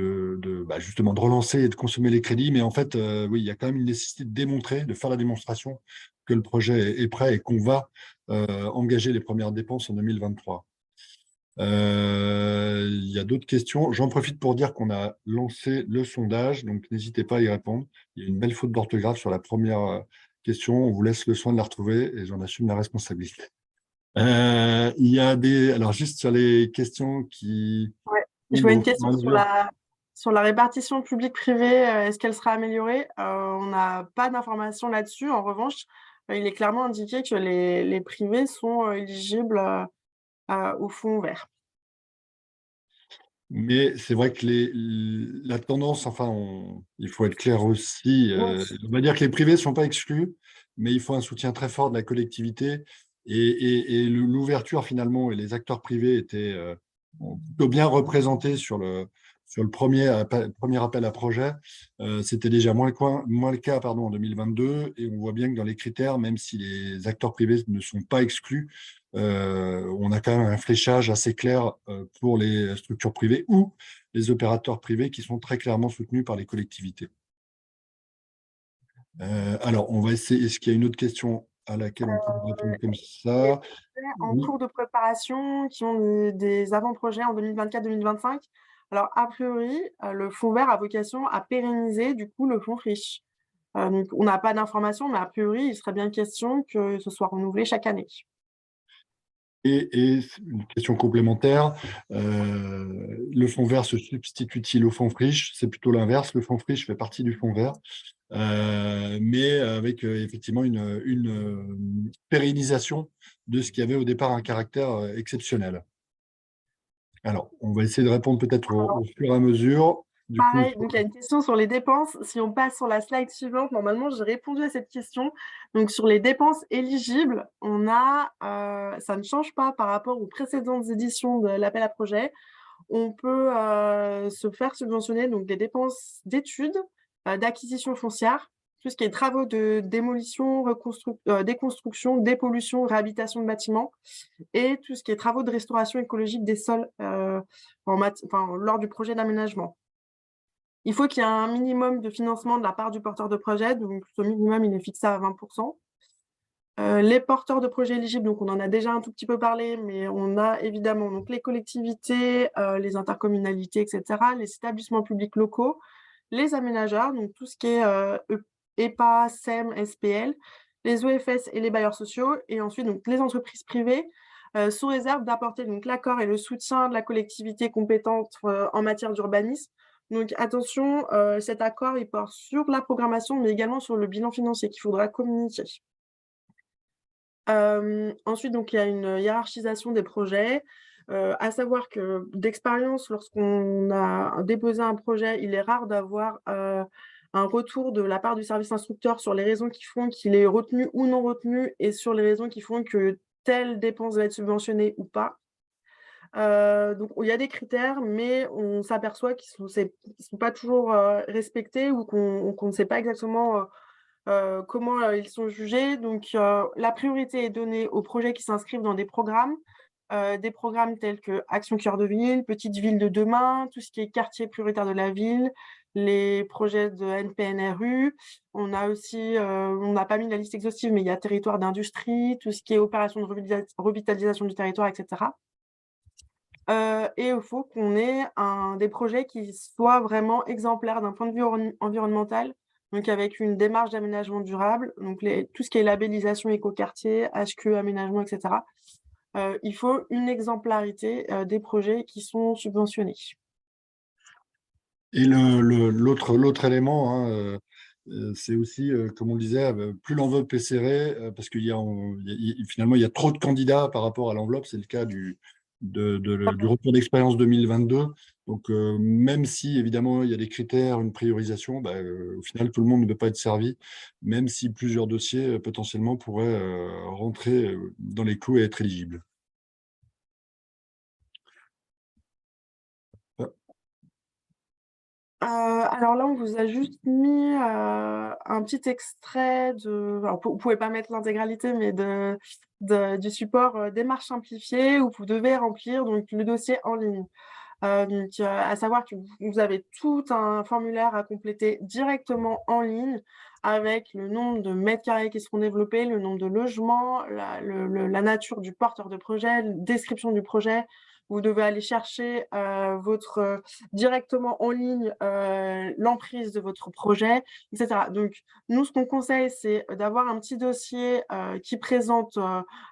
A: justement de relancer et de consommer les crédits. Mais en fait, oui, il y a quand même une nécessité de démontrer, de faire la démonstration que le projet est prêt et qu'on va engager les premières dépenses en 2023. Il y a d'autres questions. J'en profite pour dire qu'on a lancé le sondage, donc n'hésitez pas à y répondre. Il y a une belle faute d'orthographe sur la première question. On vous laisse le soin de la retrouver et j'en assume la responsabilité. Il y a alors juste sur les questions qui
B: Ouais. Je vois une question sur la répartition publique-privée. Est-ce qu'elle sera améliorée? On n'a pas d'informations là-dessus. En revanche, il est clairement indiqué que les privés sont éligibles au fonds vert.
A: Mais c'est vrai que la tendance, il faut être clair aussi, on va dire que les privés ne sont pas exclus, mais il faut un soutien très fort de la collectivité et l'ouverture finalement et les acteurs privés étaient plutôt bien représentés sur le premier appel à projet. C'était déjà moins le cas en 2022 et on voit bien que dans les critères, même si les acteurs privés ne sont pas exclus, on a quand même un fléchage assez clair pour les structures privées ou les opérateurs privés qui sont très clairement soutenus par les collectivités. Alors, on va essayer. Est-ce qu'il y a une autre question à laquelle on peut répondre comme ça?
B: En cours de préparation, qui ont des avant-projets en 2024-2025. Alors, a priori, le fonds vert a vocation à pérenniser du coup le fonds riche. Donc, on n'a pas d'informations, mais a priori, il serait bien question que ce soit renouvelé chaque année.
A: Et une question complémentaire, le fonds vert se substitue-t-il au fonds friche? C'est plutôt l'inverse, le fonds friche fait partie du fonds vert, mais avec effectivement une pérennisation de ce qui avait au départ un caractère exceptionnel. Alors, on va essayer de répondre peut-être au fur et à mesure. Du coup,
B: Pareil, donc il y a une question sur les dépenses. Si on passe sur la slide suivante, normalement, j'ai répondu à cette question. Donc, sur les dépenses éligibles, ça ne change pas par rapport aux précédentes éditions de l'appel à projet. On peut se faire subventionner donc, des dépenses d'études, d'acquisition foncière, tout ce qui est travaux de démolition, déconstruction, dépollution, réhabilitation de bâtiments, et tout ce qui est travaux de restauration écologique des sols lors du projet d'aménagement. Il faut qu'il y ait un minimum de financement de la part du porteur de projet, donc ce minimum, il est fixé à 20%. Les porteurs de projets éligibles, donc on en a déjà un tout petit peu parlé, mais on a évidemment donc, les collectivités, les intercommunalités, etc., les établissements publics locaux, les aménageurs, donc tout ce qui est EPA, SEM, SPL, les OFS et les bailleurs sociaux, et ensuite donc, les entreprises privées, sous réserve d'apporter l'accord et le soutien de la collectivité compétente en matière d'urbanisme. Donc attention, cet accord il porte sur la programmation, mais également sur le bilan financier qu'il faudra communiquer. Ensuite, donc, il y a une hiérarchisation des projets, à savoir que d'expérience, lorsqu'on a déposé un projet, il est rare d'avoir un retour de la part du service instructeur sur les raisons qui font qu'il est retenu ou non retenu et sur les raisons qui font que telle dépense va être subventionnée ou pas. Donc, il y a des critères, mais on s'aperçoit qu'ils ne sont pas toujours respectés ou qu'on ne sait pas exactement comment ils sont jugés. Donc, la priorité est donnée aux projets qui s'inscrivent dans des programmes tels que Action Cœur de Ville, Petite Ville de demain, tout ce qui est quartier prioritaire de la ville, les projets de NPNRU. On a aussi, on n'a pas mis la liste exhaustive, mais il y a territoire d'industrie, tout ce qui est opération de revitalisation du territoire, etc. Et il faut qu'on ait des projets qui soient vraiment exemplaires d'un point de vue environnemental, donc avec une démarche d'aménagement durable, donc tout ce qui est labellisation écoquartier, HQE, aménagement, etc. Il faut une exemplarité des projets qui sont subventionnés.
A: et l'autre élément, c'est aussi, comme on le disait, plus l'enveloppe est serrée, parce finalement, il y a trop de candidats par rapport à l'enveloppe. C'est le cas du retour d'expérience 2022. Donc, même si, évidemment, il y a des critères, une priorisation, au final, tout le monde ne peut pas être servi, même si plusieurs dossiers, potentiellement, pourraient rentrer dans les clous et être éligibles.
B: Alors là, on vous a juste mis un petit extrait alors, vous ne pouvez pas mettre l'intégralité, mais du support démarche simplifiée où vous devez remplir donc, le dossier en ligne. À savoir que vous avez tout un formulaire à compléter directement en ligne avec le nombre de mètres carrés qui seront développés, le nombre de logements, la nature du porteur de projet, la description du projet. Vous devez aller chercher directement en ligne l'emprise de votre projet, etc. Donc, nous, ce qu'on conseille, c'est d'avoir un petit dossier qui présente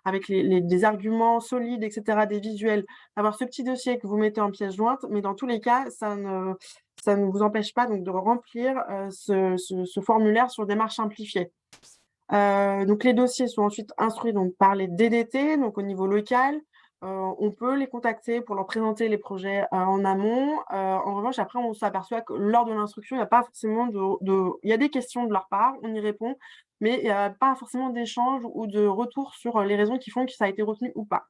B: avec des arguments solides, etc., des visuels, d'avoir ce petit dossier que vous mettez en pièce jointe, mais dans tous les cas, ça ne vous empêche pas donc de remplir ce formulaire sur démarche simplifiée. Donc, les dossiers sont ensuite instruits donc, par les DDT, donc au niveau local. On peut les contacter pour leur présenter les projets en amont. En revanche, après, on s'aperçoit que lors de l'instruction, il n'y a pas forcément il y a des questions de leur part, on y répond, mais il n'y a pas forcément d'échange ou de retour sur les raisons qui font que ça a été retenu ou pas.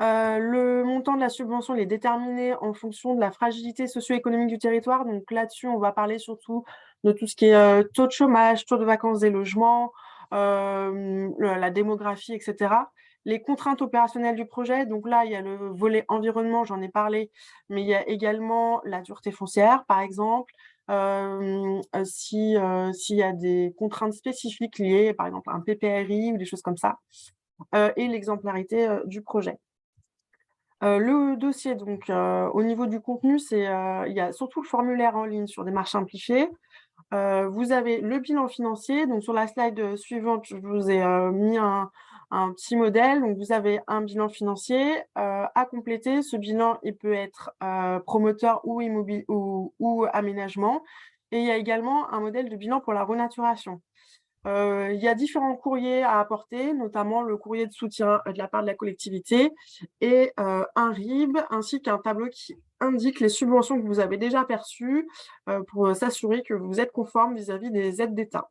B: Le montant de la subvention, il est déterminé en fonction de la fragilité socio-économique du territoire. Donc là-dessus, on va parler surtout de tout ce qui est taux de chômage, taux de vacances des logements, la démographie, etc. Les contraintes opérationnelles du projet, donc là, il y a le volet environnement, j'en ai parlé, mais il y a également la dureté foncière, par exemple, s'il y a des contraintes spécifiques liées, par exemple, à un PPRI ou des choses comme ça, et l'exemplarité du projet. Le dossier, donc, au niveau du contenu, il y a surtout le formulaire en ligne sur démarche simplifiée. Vous avez le bilan financier. Donc, sur la slide suivante, je vous ai mis un petit modèle. Donc, vous avez un bilan financier à compléter. Ce bilan, il peut être promoteur ou aménagement. Et il y a également un modèle de bilan pour la renaturation. Il y a différents courriers à apporter, notamment le courrier de soutien de la part de la collectivité et un RIB, ainsi qu'un tableau qui indique les subventions que vous avez déjà perçues pour s'assurer que vous êtes conforme vis-à-vis des aides d'État.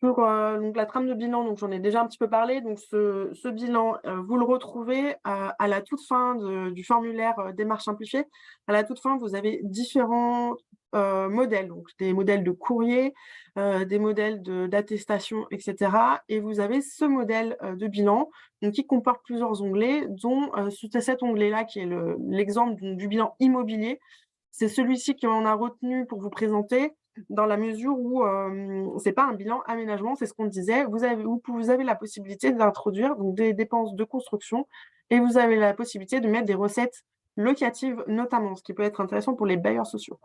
B: Sur donc la trame de bilan, donc j'en ai déjà un petit peu parlé. Donc ce bilan, vous le retrouvez à la toute fin du formulaire démarche simplifiée. À la toute fin, vous avez différents modèles, donc des modèles de courrier, des modèles d'attestation, etc. Et vous avez ce modèle de bilan donc, qui comporte plusieurs onglets, dont cet onglet-là qui est l'exemple du bilan immobilier. C'est celui-ci qu'on a retenu pour vous présenter, dans la mesure où ce n'est pas un bilan aménagement, c'est ce qu'on disait. Vous avez la possibilité d'introduire des dépenses de construction et vous avez la possibilité de mettre des recettes locatives notamment, ce qui peut être intéressant pour les bailleurs sociaux.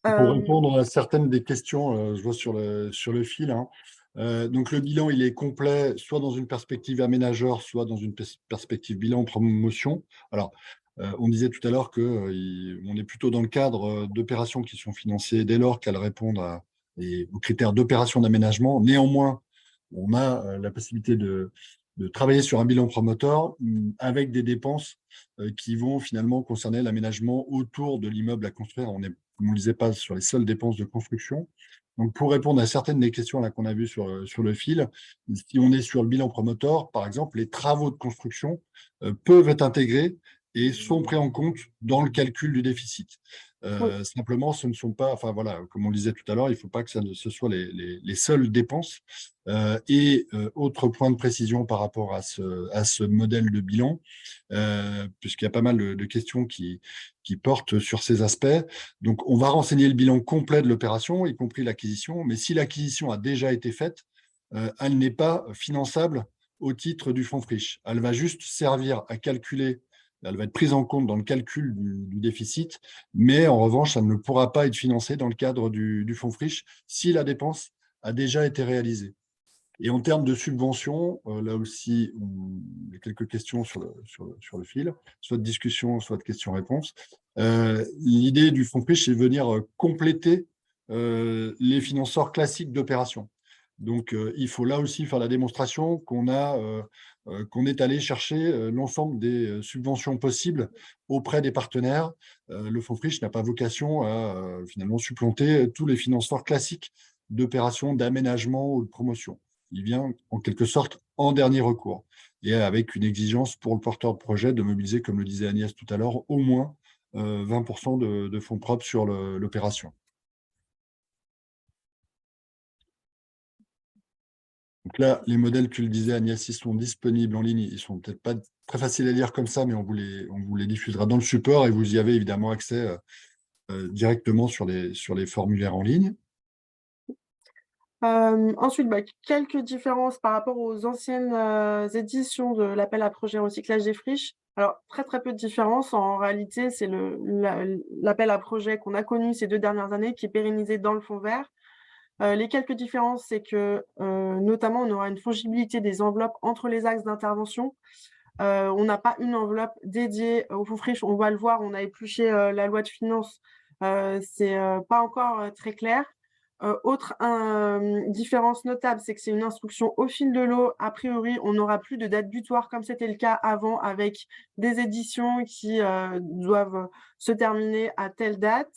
A: Pour répondre à certaines des questions, je vois sur le fil, hein. Donc le bilan, il est complet, soit dans une perspective aménageur, soit dans une perspective bilan promotion. Alors, on disait tout à l'heure qu'on est plutôt dans le cadre d'opérations qui sont financées dès lors qu'elles répondent aux critères d'opération d'aménagement. Néanmoins, on a la possibilité de travailler sur un bilan promoteur avec des dépenses qui vont finalement concerner l'aménagement autour de l'immeuble à construire. On ne lisait pas sur les seules dépenses de construction. Donc, pour répondre à certaines des questions qu'on a vues sur le fil, si on est sur le bilan promoteur, par exemple, les travaux de construction peuvent être intégrés et sont pris en compte dans le calcul du déficit. Simplement, ce ne sont pas, enfin voilà, comme on le disait tout à l'heure, il ne faut pas que ce soit les seules dépenses. Autre point de précision par rapport à ce modèle de bilan, puisqu'il y a pas mal de questions qui portent sur ces aspects. Donc, on va renseigner le bilan complet de l'opération, y compris l'acquisition, mais si l'acquisition a déjà été faite, elle n'est pas finançable au titre du fonds friche. Elle va juste servir à calculer, elle va être prise en compte dans le calcul du déficit, mais en revanche, elle ne pourra pas être financée dans le cadre du fonds friche si la dépense a déjà été réalisée. Et en termes de subventions, là aussi, il y a quelques questions sur le fil, soit de discussion, soit de questions-réponses. L'idée du fonds friche, c'est de venir compléter les financeurs classiques d'opérations. Donc, il faut là aussi faire la démonstration qu'on est allé chercher l'ensemble des subventions possibles auprès des partenaires. Le fonds friche n'a pas vocation à finalement supplanter tous les financeurs classiques d'opérations d'aménagement ou de promotion. Il vient en quelque sorte en dernier recours et avec une exigence pour le porteur de projet de mobiliser, comme le disait Agnès tout à l'heure, au moins 20% de fonds propres sur l'opération. Donc là, les modèles, tu le disais, Agnès, ils sont disponibles en ligne. Ils ne sont peut-être pas très faciles à lire comme ça, mais on vous les diffusera dans le support et vous y avez évidemment accès directement sur les formulaires en ligne.
B: Ensuite, quelques différences par rapport aux anciennes éditions de l'appel à projet recyclage des friches. Alors, très très peu de différences. En réalité, c'est l'appel à projet qu'on a connu ces 2 dernières années qui est pérennisé dans le fonds vert. Les quelques différences, c'est que notamment, on aura une fongibilité des enveloppes entre les axes d'intervention. On n'a pas une enveloppe dédiée au fonds friche. On va le voir, on a épluché la loi de finances. C'est pas encore très clair. Autre différence notable, c'est que c'est une instruction au fil de l'eau. A priori, on n'aura plus de date butoir comme c'était le cas avant, avec des éditions qui doivent se terminer à telle date.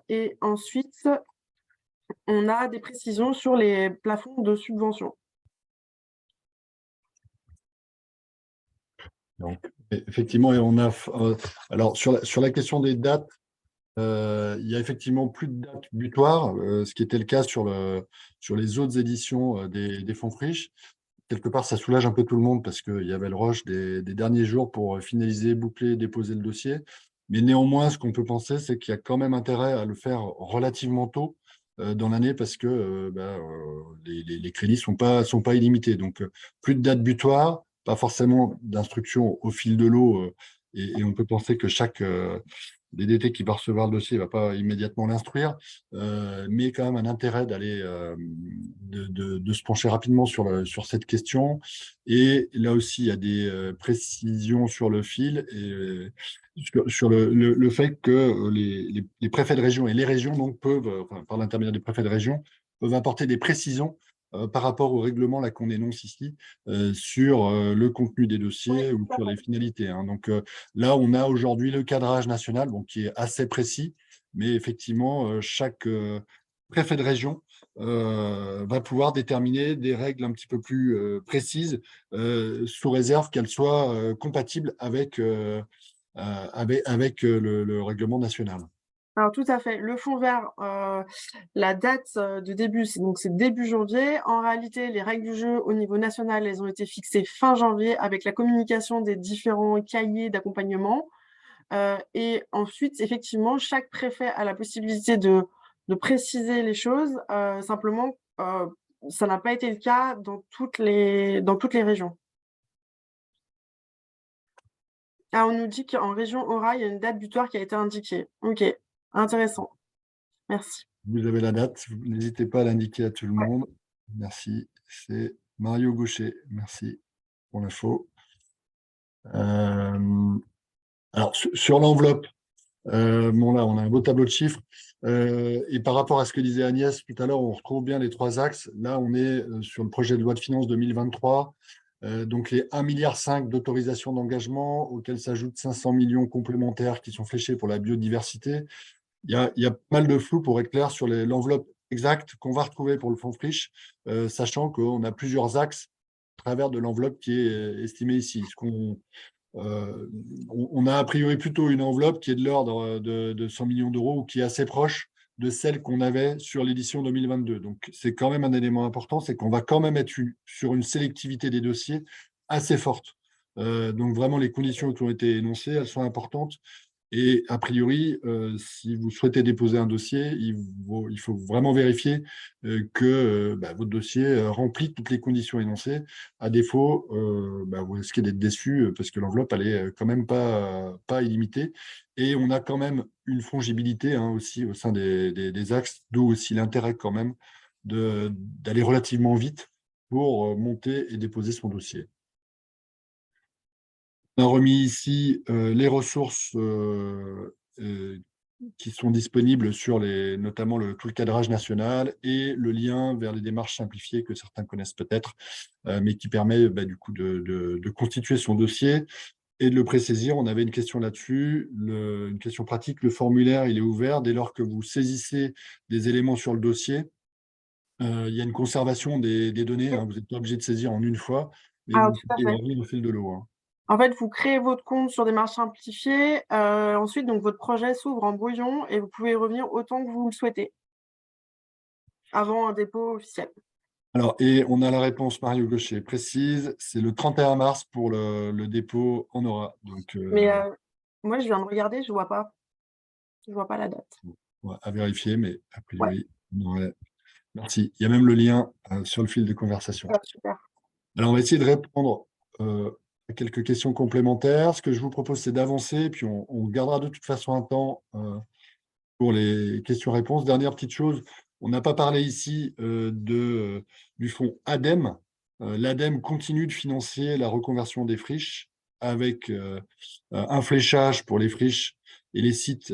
B: Et ensuite, on a des précisions sur les plafonds de subvention.
A: Donc, effectivement, et on a, alors sur la question des dates, il y a effectivement plus de dates butoirs, ce qui était le cas sur les autres éditions des fonds friches. Quelque part, ça soulage un peu tout le monde parce qu'il y avait le rush des derniers jours pour finaliser, boucler, déposer le dossier. Mais néanmoins, ce qu'on peut penser, c'est qu'il y a quand même intérêt à le faire relativement tôt dans l'année parce que les crédits sont pas illimités. Donc, plus de dates butoirs, pas forcément d'instructions au fil de l'eau. Et on peut penser que chaque DDT qui va recevoir le dossier ne va pas immédiatement l'instruire, mais quand même un intérêt d'aller de se pencher rapidement sur cette question. Et là aussi, il y a des précisions sur le fil et sur le fait que les préfets de région et les régions donc, peuvent, par l'intermédiaire des préfets de région, peuvent apporter des précisions par rapport au règlement là qu'on énonce ici sur le contenu des dossiers ou sur les finalités. Hein. Donc là, on a aujourd'hui le cadrage national qui est assez précis, mais effectivement, chaque préfet de région va pouvoir déterminer des règles un petit peu plus précises sous réserve qu'elles soient compatibles avec le règlement national.
B: Alors tout à fait. Le fonds vert, la date de début, c'est début janvier. En réalité, les règles du jeu au niveau national, elles ont été fixées fin janvier avec la communication des différents cahiers d'accompagnement. Et ensuite, effectivement, chaque préfet a la possibilité de préciser les choses. Simplement, ça n'a pas été le cas dans toutes les régions. Ah, on nous dit qu'en région Aura, il y a une date butoir qui a été indiquée. Ok, intéressant. Merci.
A: Vous avez la date, n'hésitez pas à l'indiquer à tout le monde. Merci, c'est Mario Gaucher. Merci pour l'info. Alors, sur l'enveloppe, là, on a un beau tableau de chiffres. Et par rapport à ce que disait Agnès tout à l'heure, on retrouve bien les 3 axes. Là, on est sur le projet de loi de finances 2023. Donc, les 1,5 milliard d'autorisation d'engagement, auxquels s'ajoutent 500 millions complémentaires qui sont fléchés pour la biodiversité. Il y a pas mal de flou pour être clair sur l'enveloppe exacte qu'on va retrouver pour le fonds friche, sachant qu'on a plusieurs axes à travers de l'enveloppe qui est estimée ici. On a a priori plutôt une enveloppe qui est de l'ordre de 100 millions d'euros ou qui est assez proche de celle qu'on avait sur l'édition 2022. Donc, c'est quand même un élément important, c'est qu'on va quand même être sur une sélectivité des dossiers assez forte. Donc, vraiment, les conditions qui ont été énoncées, elles sont importantes. Et a priori, si vous souhaitez déposer un dossier, il faut vraiment vérifier que votre dossier remplit toutes les conditions énoncées. À défaut, vous risquez d'être déçu parce que l'enveloppe, elle est quand même pas illimitée. Et on a quand même une fongibilité aussi au sein des axes, d'où aussi l'intérêt quand même d'aller relativement vite pour monter et déposer son dossier. On a remis ici les ressources qui sont disponibles sur notamment tout le cadrage national et le lien vers les démarches simplifiées que certains connaissent peut-être, mais qui permet du coup de constituer son dossier et de le présaisir. On avait une question là-dessus, une question pratique. Le formulaire, il est ouvert dès lors que vous saisissez des éléments sur le dossier. Il y a une conservation des données. Hein, vous n'êtes pas obligé de saisir en une fois, mais
B: Alors,
A: vous
B: tout à
A: pouvez
B: fait.
A: revenir au fil de l'eau. Hein.
B: En fait, vous créez votre compte sur démarche simplifiée. Ensuite, donc, votre projet s'ouvre en brouillon et vous pouvez y revenir autant que vous le souhaitez avant un dépôt officiel.
A: Alors, et on a la réponse, Mario Gaucher précise, c'est le 31 mars pour le dépôt en aura. Donc,
B: Mais moi, je viens de regarder, je vois pas. Je vois pas la date.
A: à vérifier, mais a
B: Ouais,
A: priori, merci. Il y a même le lien sur le fil de conversation.
B: super.
A: Alors, on va essayer de répondre à quelques questions complémentaires. Ce que je vous propose, c'est d'avancer, puis on gardera de toute façon un temps pour les questions-réponses. Dernière petite chose, on n'a pas parlé ici du fonds ADEME. L'ADEME continue de financer la reconversion des friches avec un fléchage pour les friches et les sites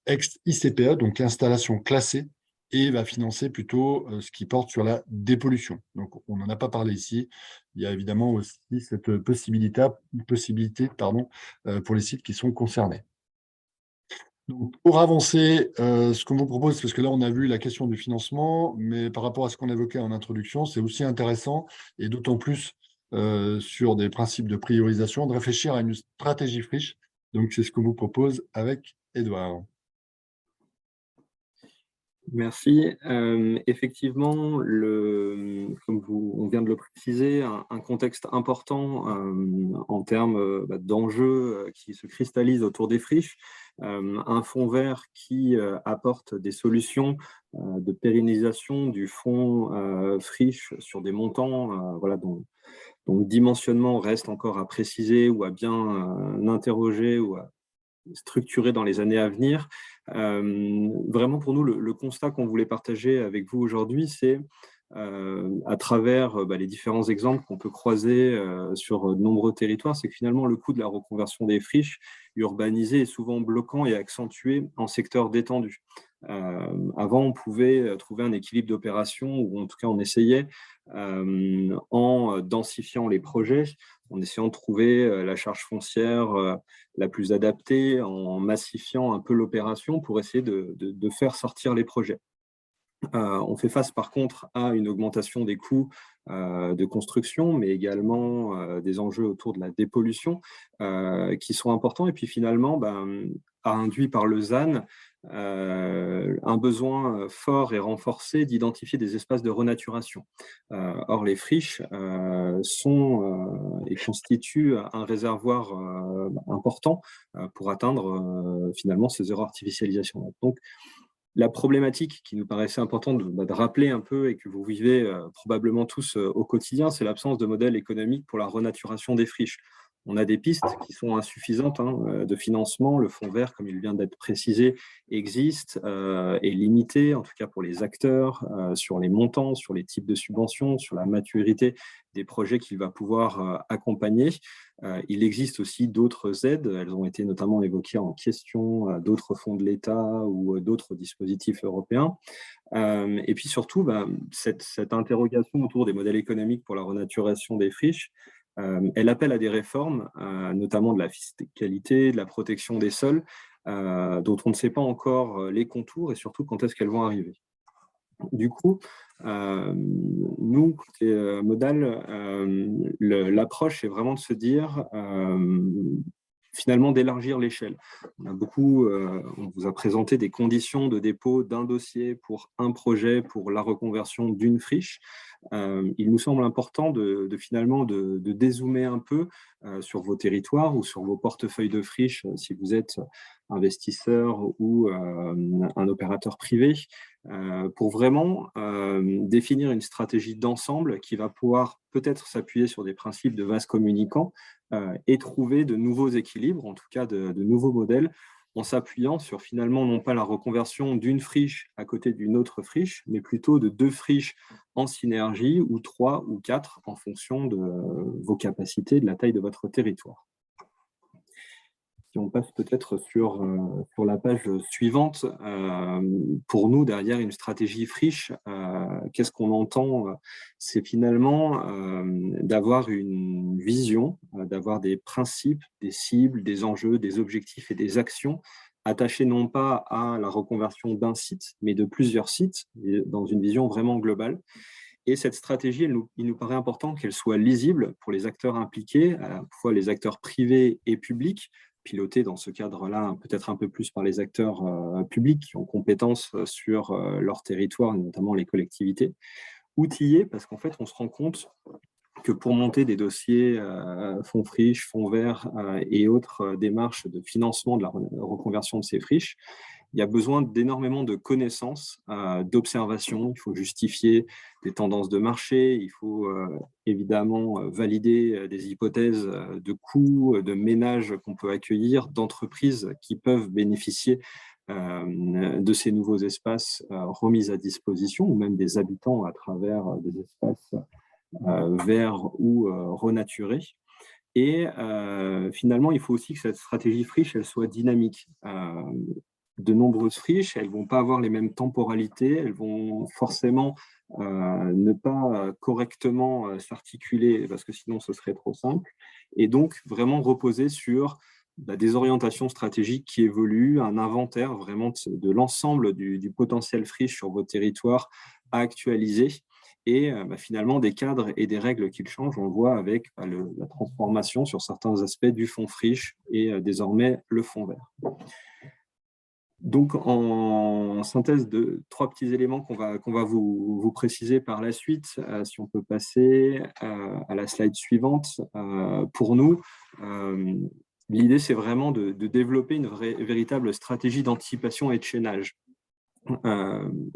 A: ex-ICPE, donc installation classée, et va financer plutôt ce qui porte sur la dépollution. Donc, on n'en a pas parlé ici. Il y a évidemment aussi cette possibilité pour les sites qui sont concernés. Donc, pour avancer, ce qu'on vous propose, parce que là, on a vu la question du financement, mais par rapport à ce qu'on évoquait en introduction, c'est aussi intéressant, et d'autant plus sur des principes de priorisation, de réfléchir à une stratégie friche. Donc, c'est ce qu'on vous propose avec Edouard.
C: Merci. Effectivement, comme on vient de le préciser, un contexte important en termes d'enjeux qui se cristallisent autour des friches, un fonds vert qui apporte des solutions de pérennisation du fonds friche sur des montants dont le dimensionnement reste encore à préciser ou à bien interroger ou à structuré dans les années à venir. Vraiment, pour nous, le constat qu'on voulait partager avec vous aujourd'hui, c'est à travers les différents exemples qu'on peut croiser sur de nombreux territoires, c'est que finalement, le coût de la reconversion des friches urbanisées est souvent bloquant et accentué en secteur détendu. Avant, on pouvait trouver un équilibre d'opération, ou en tout cas, on essayait en densifiant les projets, en essayant de trouver la charge foncière la plus adaptée, en massifiant un peu l'opération pour essayer de faire sortir les projets. On fait face par contre à une augmentation des coûts de construction, mais également des enjeux autour de la dépollution qui sont importants. Et puis finalement, a induit par le ZAN un besoin fort et renforcé d'identifier des espaces de renaturation. Or, les friches sont et constituent un réservoir important pour atteindre finalement ces zéro artificialisation. Donc, la problématique qui nous paraissait importante de rappeler un peu et que vous vivez probablement tous au quotidien, c'est l'absence de modèle économique pour la renaturation des friches. On a des pistes qui sont insuffisantes de financement. Le fonds vert, comme il vient d'être précisé, existe, est limité, en tout cas pour les acteurs, sur les montants, sur les types de subventions, sur la maturité des projets qu'il va pouvoir accompagner. Il existe aussi d'autres aides, elles ont été notamment évoquées en question, d'autres fonds de l'État ou d'autres dispositifs européens. Et puis surtout, cette interrogation autour des modèles économiques pour la renaturation des friches, elle appelle à des réformes, notamment de la fiscalité, de la protection des sols, dont on ne sait pas encore les contours et surtout quand est-ce qu'elles vont arriver. Du coup, nous, côté modal, l'approche est vraiment de se dire finalement d'élargir l'échelle. On vous a présenté des conditions de dépôt d'un dossier pour un projet pour la reconversion d'une friche. Il nous semble important finalement de dézoomer un peu sur vos territoires ou sur vos portefeuilles de friches si vous êtes investisseur ou un opérateur privé, pour vraiment définir une stratégie d'ensemble qui va pouvoir peut-être s'appuyer sur des principes de vase communicant et trouver de nouveaux équilibres, en tout cas de nouveaux modèles, en s'appuyant sur finalement non pas la reconversion d'une friche à côté d'une autre friche, mais plutôt de 2 friches en synergie, ou 3 ou 4 en fonction de vos capacités, de la taille de votre territoire. Si on passe peut-être sur la page suivante, pour nous, derrière une stratégie friche, qu'est-ce qu'on entend? C'est finalement d'avoir une vision, d'avoir des principes, des cibles, des enjeux, des objectifs et des actions attachés non pas à la reconversion d'un site, mais de plusieurs sites, dans une vision vraiment globale. Et cette stratégie, il nous paraît important qu'elle soit lisible pour les acteurs impliqués, à la fois les acteurs privés et publics, pilotés dans ce cadre-là peut-être un peu plus par les acteurs publics qui ont compétence sur leur territoire, notamment les collectivités, outillés parce qu'en fait, on se rend compte que pour monter des dossiers fonds friches, fonds verts et autres démarches de financement de la reconversion de ces friches, il y a besoin d'énormément de connaissances, d'observations. Il faut justifier des tendances de marché, il faut évidemment valider des hypothèses de coûts, de ménages qu'on peut accueillir, d'entreprises qui peuvent bénéficier de ces nouveaux espaces remis à disposition, ou même des habitants à travers des espaces verts ou renaturés. Et finalement, il faut aussi que cette stratégie friche, elle soit dynamique. De nombreuses friches, elles ne vont pas avoir les mêmes temporalités, elles vont forcément ne pas correctement s'articuler, parce que sinon ce serait trop simple, et donc vraiment reposer sur des orientations stratégiques qui évoluent, un inventaire vraiment de l'ensemble du potentiel friche sur votre territoire à actualiser, et finalement des cadres et des règles qui changent. On le voit avec la transformation sur certains aspects du fonds friche et désormais le fonds vert. Donc, en synthèse de 3 petits éléments qu'on va vous préciser par la suite, si on peut passer à la slide suivante. Pour nous, l'idée, c'est vraiment de développer une véritable stratégie d'anticipation et de chaînage.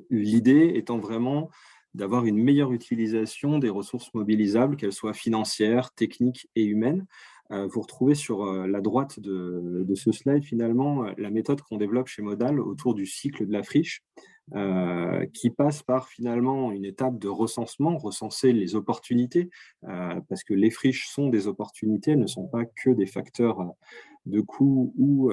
C: L'idée étant vraiment d'avoir une meilleure utilisation des ressources mobilisables, qu'elles soient financières, techniques et humaines. Vous retrouvez sur la droite de ce slide, finalement, la méthode qu'on développe chez Modal autour du cycle de la friche, qui passe par finalement une étape de recensement, recenser les opportunités, parce que les friches sont des opportunités, elles ne sont pas que des facteurs de coûts ou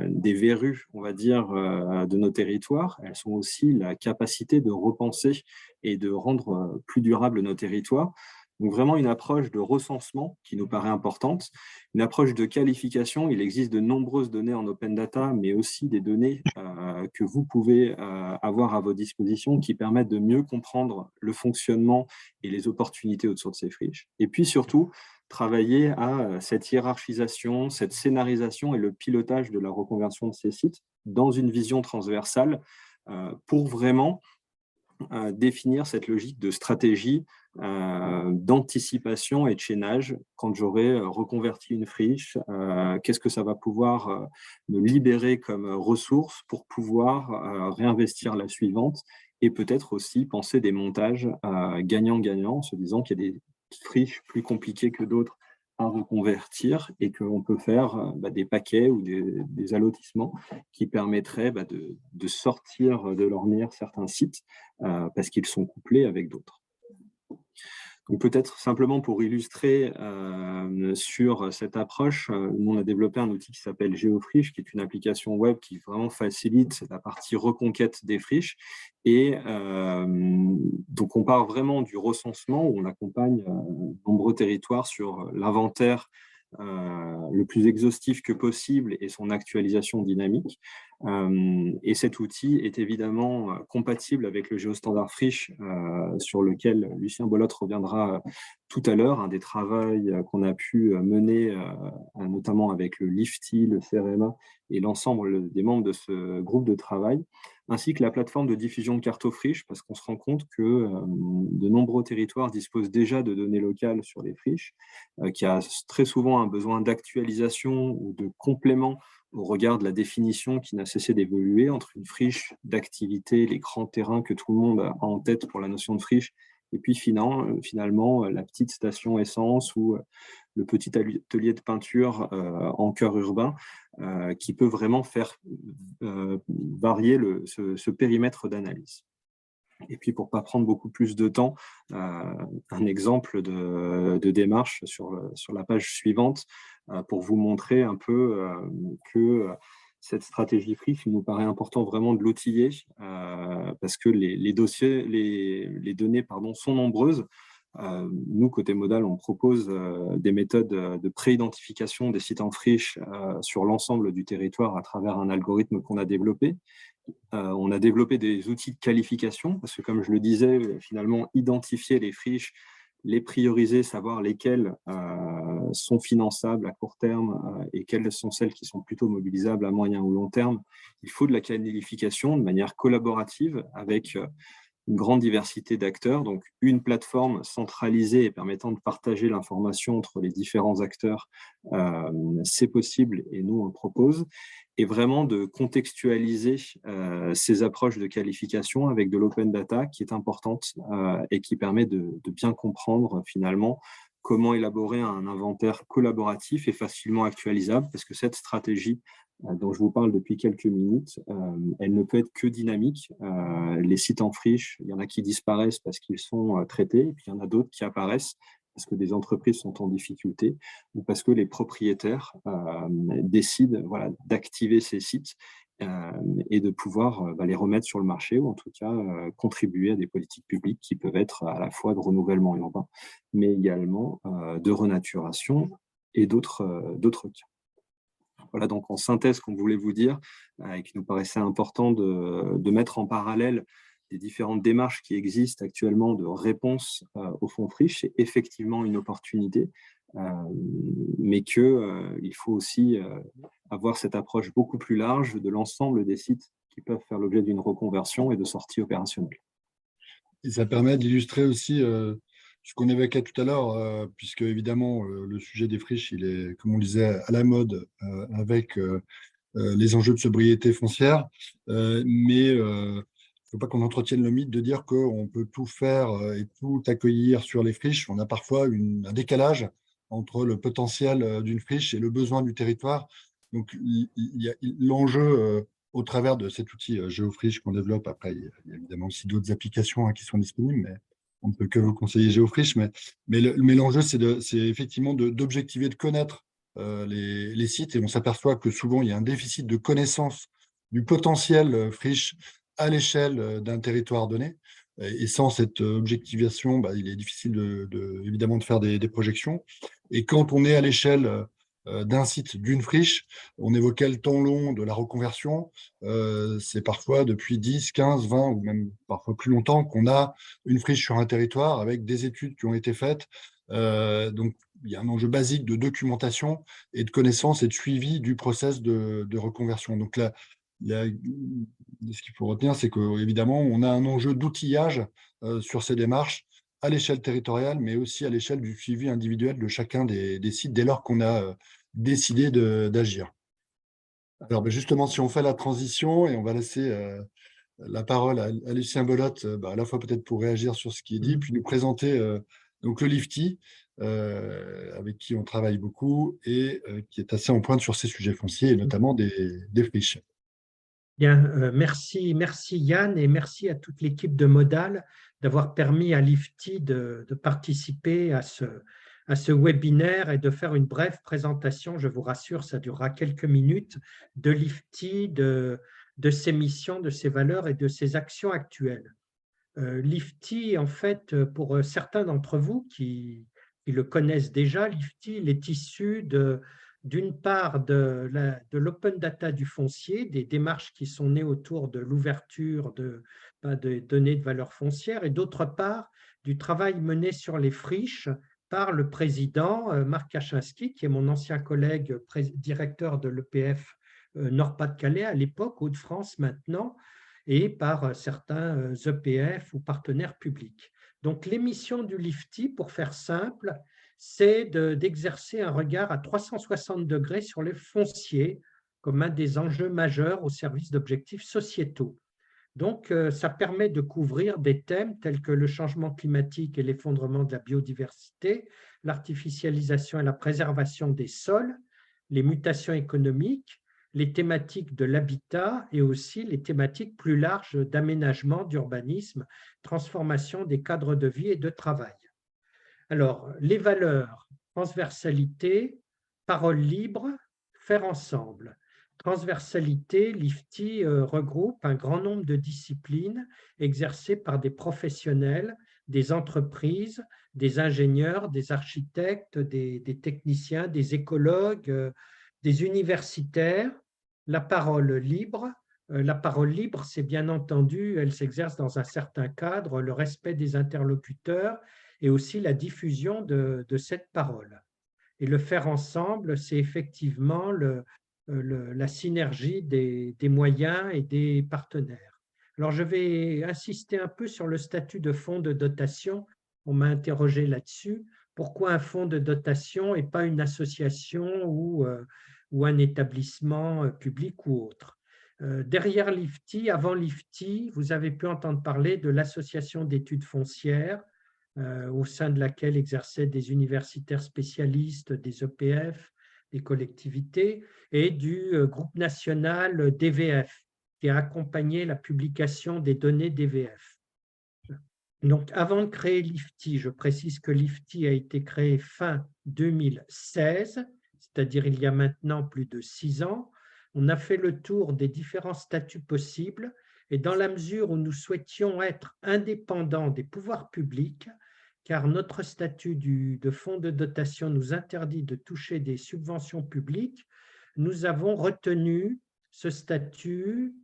C: des verrues, on va dire, de nos territoires. Elles sont aussi la capacité de repenser et de rendre plus durables nos territoires. Donc vraiment une approche de recensement qui nous paraît importante, une approche de qualification. Il existe de nombreuses données en open data, mais aussi des données que vous pouvez avoir à vos dispositions qui permettent de mieux comprendre le fonctionnement et les opportunités autour de ces friches. Et puis surtout, travailler à cette hiérarchisation, cette scénarisation et le pilotage de la reconversion de ces sites dans une vision transversale pour vraiment définir cette logique de stratégie d'anticipation et de chaînage. Quand j'aurai reconverti une friche, qu'est-ce que ça va pouvoir me libérer comme ressources pour pouvoir réinvestir la suivante, et peut-être aussi penser des montages gagnant-gagnant, en se disant qu'il y a des friches plus compliquées que d'autres à reconvertir et qu'on peut faire des paquets ou des allotissements qui permettraient de sortir de l'ornière certains sites parce qu'ils sont couplés avec d'autres. Donc peut-être simplement pour illustrer sur cette approche, nous on a développé un outil qui s'appelle GeoFriche, qui est une application web qui vraiment facilite la partie reconquête des friches. Et donc on part vraiment du recensement où on accompagne de nombreux territoires sur l'inventaire le plus exhaustif que possible et son actualisation dynamique. Et cet outil est évidemment compatible avec le géostandard Friche sur lequel Lucien Bolotte reviendra tout à l'heure, un des travaux qu'on a pu mener notamment avec le LIFTI, le CRMA et l'ensemble des membres de ce groupe de travail, ainsi que la plateforme de diffusion de cartes friches, parce qu'on se rend compte que de nombreux territoires disposent déjà de données locales sur les friches, qui a très souvent un besoin d'actualisation ou de complément au regard de la définition qui n'a cessé d'évoluer entre une friche d'activité, les grands terrains que tout le monde a en tête pour la notion de friche, et puis finalement la petite station essence ou le petit atelier de peinture en cœur urbain qui peut vraiment faire varier ce périmètre d'analyse. Et puis, pour ne pas prendre beaucoup plus de temps, un exemple de démarche sur la page suivante pour vous montrer un peu que cette stratégie friche, il nous paraît important vraiment de l'outiller parce que les dossiers, les données sont nombreuses. Nous, côté Modal, on propose des méthodes de pré-identification des sites en friche sur l'ensemble du territoire à travers un algorithme qu'on a développé. On a développé des outils de qualification, parce que comme je le disais, finalement, identifier les friches, les prioriser, savoir lesquelles sont finançables à court terme et quelles sont celles qui sont plutôt mobilisables à moyen ou long terme. Il faut de la qualification de manière collaborative avec une grande diversité d'acteurs, donc une plateforme centralisée et permettant de partager l'information entre les différents acteurs, c'est possible et nous on le propose, et vraiment de contextualiser ces approches de qualification avec de l'open data qui est importante et qui permet de bien comprendre finalement comment élaborer un inventaire collaboratif et facilement actualisable, parce que cette stratégie dont je vous parle depuis quelques minutes, elle ne peut être que dynamique. Les sites en friche, il y en a qui disparaissent parce qu'ils sont traités, et puis il y en a d'autres qui apparaissent parce que des entreprises sont en difficulté ou parce que les propriétaires décident d'activer ces sites et de pouvoir les remettre sur le marché ou en tout cas contribuer à des politiques publiques qui peuvent être à la fois de renouvellement urbain, mais également de renaturation et d'autres cas. Voilà, donc en synthèse, qu'on voulait vous dire, et qui nous paraissait important de mettre en parallèle les différentes démarches qui existent actuellement de réponse au fonds friche, c'est effectivement une opportunité, mais qu'il faut aussi avoir cette approche beaucoup plus large de l'ensemble des sites qui peuvent faire l'objet d'une reconversion et de sortie opérationnelle.
A: Et ça permet d'illustrer aussi ce qu'on évoquait tout à l'heure, puisque évidemment, le sujet des friches, il est, comme on disait, à la mode avec les enjeux de sobriété foncière. Mais il ne faut pas qu'on entretienne le mythe de dire qu'on peut tout faire et tout accueillir sur les friches. On a parfois un décalage entre le potentiel d'une friche et le besoin du territoire. Donc, il y a l'enjeu au travers de cet outil GeoFriche qu'on développe. Après, il y a évidemment aussi d'autres applications qui sont disponibles, mais on ne peut que vous conseiller GeoFriche. Mais l'enjeu, c'est effectivement d'objectiver, de connaître les sites, et on s'aperçoit que souvent, il y a un déficit de connaissance du potentiel friche à l'échelle d'un territoire donné. Et sans cette objectivation, il est difficile évidemment de faire des projections. Et quand on est à l'échelle d'un site, d'une friche, on évoquait le temps long de la reconversion. C'est parfois depuis 10, 15, 20 ou même parfois plus longtemps qu'on a une friche sur un territoire avec des études qui ont été faites. Donc, il y a un enjeu basique de documentation et de connaissance et de suivi du process de reconversion. Donc là, ce qu'il faut retenir, c'est qu'évidemment, on a un enjeu d'outillage sur ces démarches à l'échelle territoriale, mais aussi à l'échelle du suivi individuel de chacun des sites dès lors qu'on a décidé d'agir. Alors justement, si on fait la transition, et on va laisser la parole à Lucien Belote, à la fois peut-être pour réagir sur ce qui est dit, puis nous présenter donc le Lifty, avec qui on travaille beaucoup et qui est assez en pointe sur ces sujets fonciers, et notamment des friches.
D: Bien, merci Yann, et merci à toute l'équipe de Modal d'avoir permis à Lifty de participer à ce webinaire et de faire une brève présentation. Je vous rassure, ça durera quelques minutes, de Lifty, de ses missions, de ses valeurs et de ses actions actuelles. Lifty, en fait, pour certains d'entre vous qui le connaissent déjà, Lifty, il est issu d'une part de l'open data du foncier, des démarches qui sont nées autour de l'ouverture de données de valeur foncière, et d'autre part du travail mené sur les friches par le président Marc Kaczynski, qui est mon ancien collègue directeur de l'EPF Nord-Pas-de-Calais à l'époque, Hauts-de-France maintenant, et par certains EPF ou partenaires publics. Donc, l'émission du Lifty, pour faire simple, c'est d'exercer un regard à 360 degrés sur les fonciers comme un des enjeux majeurs au service d'objectifs sociétaux. Donc, ça permet de couvrir des thèmes tels que le changement climatique et l'effondrement de la biodiversité, l'artificialisation et la préservation des sols, les mutations économiques, les thématiques de l'habitat et aussi les thématiques plus larges d'aménagement, d'urbanisme, transformation des cadres de vie et de travail. Alors, les valeurs, transversalité, parole libre, faire ensemble. Transversalité, Lifty regroupe un grand nombre de disciplines exercées par des professionnels, des entreprises, des ingénieurs, des architectes, des techniciens, des écologues, des universitaires. La parole libre, c'est bien entendu, elle s'exerce dans un certain cadre, le respect des interlocuteurs et aussi la diffusion de cette parole. Et le faire ensemble, c'est effectivement la synergie des moyens et des partenaires. Alors, je vais insister un peu sur le statut de fonds de dotation. On m'a interrogé là-dessus. Pourquoi un fonds de dotation et pas une association ou un établissement public ou autre? Derrière l'IFTI, avant l'IFTI, vous avez pu entendre parler de l'association d'études foncières, au sein de laquelle exerçaient des universitaires spécialistes, des EPF, des collectivités, et du groupe national DVF, qui a accompagné la publication des données DVF. Donc, avant de créer l'IFTI, je précise que l'IFTI a été créé fin 2016, c'est-à-dire il y a maintenant plus de 6 ans. On a fait le tour des différents statuts possibles et dans la mesure où nous souhaitions être indépendants des pouvoirs publics, car notre statut de fonds de dotation nous interdit de toucher des subventions publiques, nous avons retenu ce statut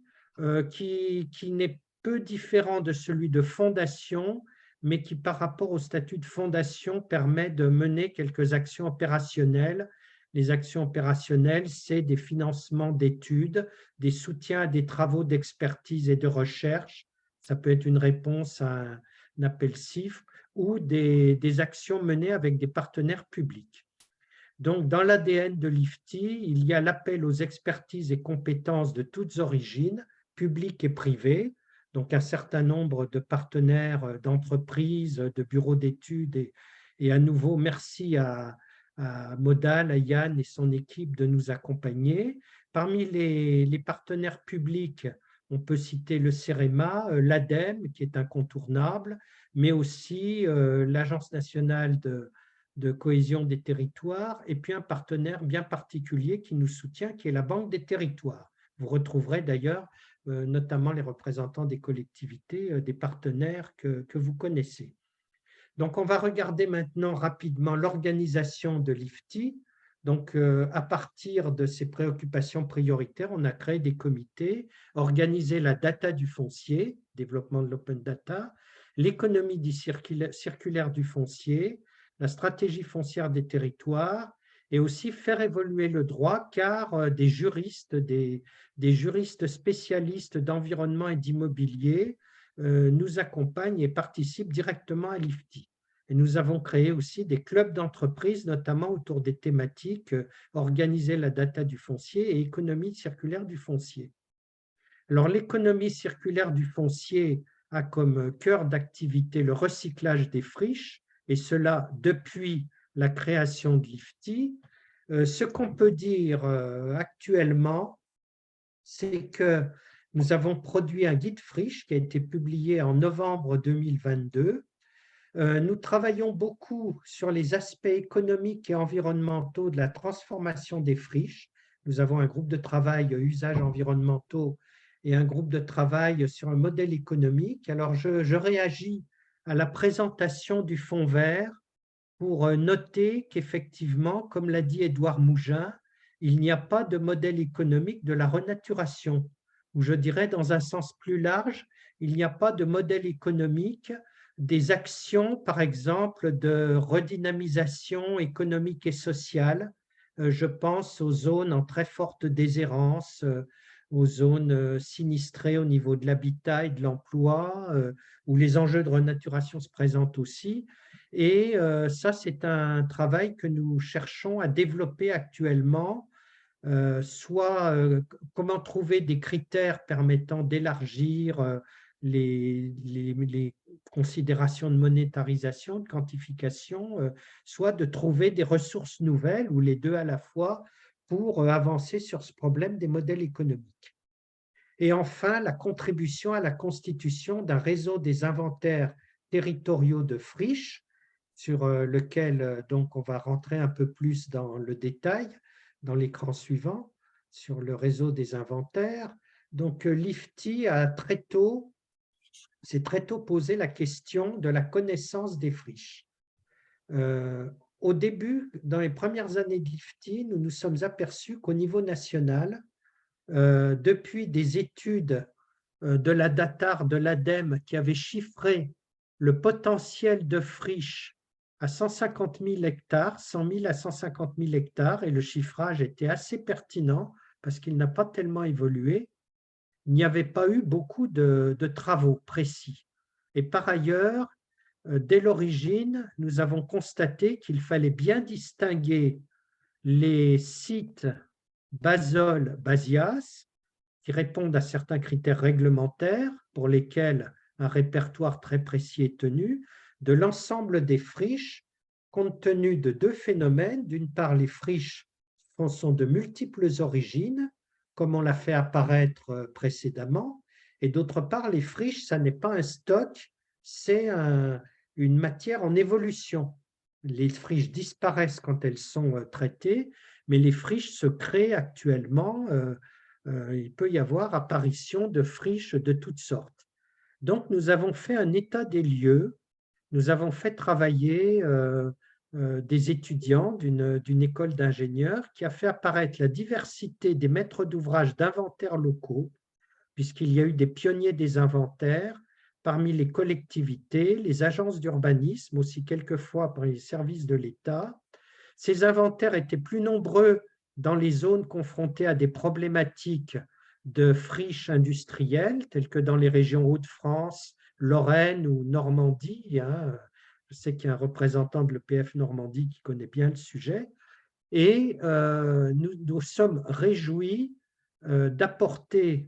D: qui n'est peu différent de celui de fondation, mais qui, par rapport au statut de fondation, permet de mener quelques actions opérationnelles. Les actions opérationnelles, c'est des financements d'études, des soutiens à des travaux d'expertise et de recherche. Ça peut être une réponse à un appel CIF ou des actions menées avec des partenaires publics. Donc, dans l'ADN de l'IFTI, il y a l'appel aux expertises et compétences de toutes origines, publiques et privées, donc un certain nombre de partenaires, d'entreprises, de bureaux d'études. Et à nouveau, merci à Modal, à Yann et son équipe de nous accompagner. Parmi les partenaires publics, on peut citer le CEREMA, l'ADEME, qui est incontournable, mais aussi l'Agence nationale de cohésion des territoires, et puis un partenaire bien particulier qui nous soutient, qui est la Banque des territoires. Vous retrouverez d'ailleurs notamment les représentants des collectivités, des partenaires que vous connaissez. Donc, on va regarder maintenant rapidement l'organisation de l'IFTI. Donc, à partir de ces préoccupations prioritaires, on a créé des comités, organisé la data du foncier, développement de l'open data, l'économie circulaire du foncier, la stratégie foncière des territoires et aussi faire évoluer le droit car des juristes spécialistes d'environnement et d'immobilier nous accompagnent et participent directement à l'IFTI. Et nous avons créé aussi des clubs d'entreprise, notamment autour des thématiques organiser la data du foncier et économie circulaire du foncier. Alors, l'économie circulaire du foncier a comme cœur d'activité le recyclage des friches, et cela depuis la création de l'IFTI. Ce qu'on peut dire actuellement, c'est que nous avons produit un guide friche qui a été publié en novembre 2022. Nous travaillons beaucoup sur les aspects économiques et environnementaux de la transformation des friches. Nous avons un groupe de travail usages environnementaux et un groupe de travail sur un modèle économique. Alors, je réagis à la présentation du fonds vert pour noter qu'effectivement, comme l'a dit Édouard Mougin, il n'y a pas de modèle économique de la renaturation, ou je dirais dans un sens plus large, il n'y a pas de modèle économique des actions, par exemple, de redynamisation économique et sociale. Je pense aux zones en très forte déshérence, aux zones sinistrées au niveau de l'habitat et de l'emploi, où les enjeux de renaturation se présentent aussi. Et ça, c'est un travail que nous cherchons à développer actuellement, soit comment trouver des critères permettant d'élargir les considérations de monétarisation, de quantification, soit de trouver des ressources nouvelles, ou les deux à la fois, pour avancer sur ce problème des modèles économiques. Et enfin, la contribution à la constitution d'un réseau des inventaires territoriaux de friches, sur lequel donc on va rentrer un peu plus dans le détail dans l'écran suivant, sur le réseau des inventaires. Donc l'IFTI s'est très tôt posé la question de la connaissance des friches. Au début, dans les premières années de l'IFTI, nous nous sommes aperçus qu'au niveau national, depuis des études de la DATAR, de l'ADEME, qui avaient chiffré le potentiel de friches à 150 000 hectares, 100 000 à 150 000 hectares, et le chiffrage était assez pertinent parce qu'il n'a pas tellement évolué. il n'y avait pas eu beaucoup de travaux précis. Et par ailleurs, dès l'origine, nous avons constaté qu'il fallait bien distinguer les sites Basol-Basias, qui répondent à certains critères réglementaires pour lesquels un répertoire très précis est tenu, de l'ensemble des friches, compte tenu de deux phénomènes. D'une part, les friches sont de multiples origines, comme on l'a fait apparaître précédemment, et d'autre part, les friches, ça n'est pas un stock, c'est une matière en évolution. Les friches disparaissent quand elles sont traitées, mais les friches se créent actuellement. Il peut y avoir apparition de friches de toutes sortes. Donc, nous avons fait un état des lieux, nous avons fait travailler des étudiants d'une école d'ingénieurs qui a fait apparaître la diversité des maîtres d'ouvrage d'inventaires locaux, puisqu'il y a eu des pionniers des inventaires parmi les collectivités, les agences d'urbanisme, aussi quelquefois par les services de l'État. Ces inventaires étaient plus nombreux dans les zones confrontées à des problématiques de friches industrielles, telles que dans les régions Hauts-de-France, Lorraine ou Normandie. Je sais qu'il y a un représentant de l'EPF Normandie qui connaît bien le sujet. Et nous sommes réjouis d'apporter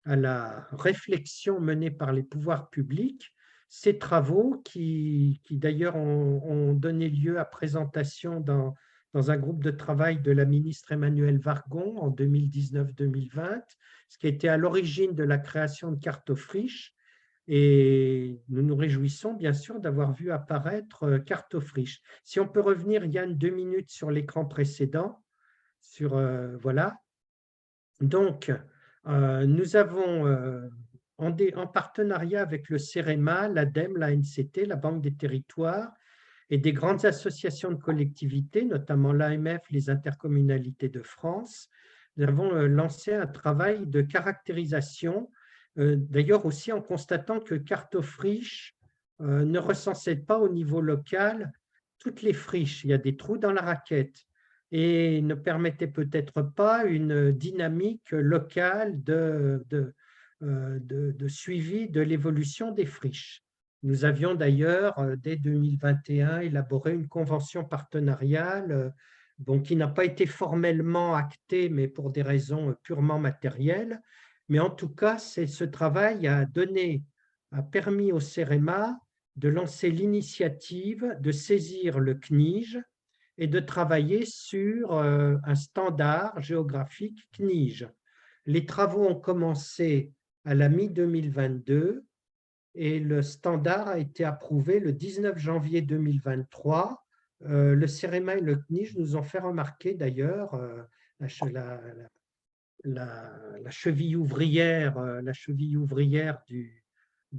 D: à la réflexion menée par les pouvoirs publics ces travaux qui d'ailleurs ont donné lieu à présentation dans un groupe de travail de la ministre Emmanuelle Wargon en 2019-2020, ce qui était à l'origine de la création de Cartofriche. Et nous nous réjouissons bien sûr d'avoir vu apparaître Cartofriche. Si on peut revenir, Yann, 2 minutes sur l'écran précédent. Voilà. Donc, nous avons, en partenariat avec le CEREMA, l'ADEME, l'ANCT, la Banque des territoires et des grandes associations de collectivités, notamment l'AMF, les intercommunalités de France, nous avons lancé un travail de caractérisation, d'ailleurs aussi en constatant que Cartofriche ne recensait pas au niveau local toutes les friches. Il y a des trous dans la raquette et ne permettait peut-être pas une dynamique locale de suivi de l'évolution des friches. Nous avions d'ailleurs, dès 2021, élaboré une convention partenariale qui n'a pas été formellement actée, mais pour des raisons purement matérielles. Mais en tout cas, ce travail a permis au CEREMA de lancer l'initiative de saisir le CNIJ et de travailler sur un standard géographique CNIJ. Les travaux ont commencé à la mi-2022 et le standard a été approuvé le 19 janvier 2023. Le CEREMA et le CNIJ nous ont fait remarquer d'ailleurs la cheville ouvrière,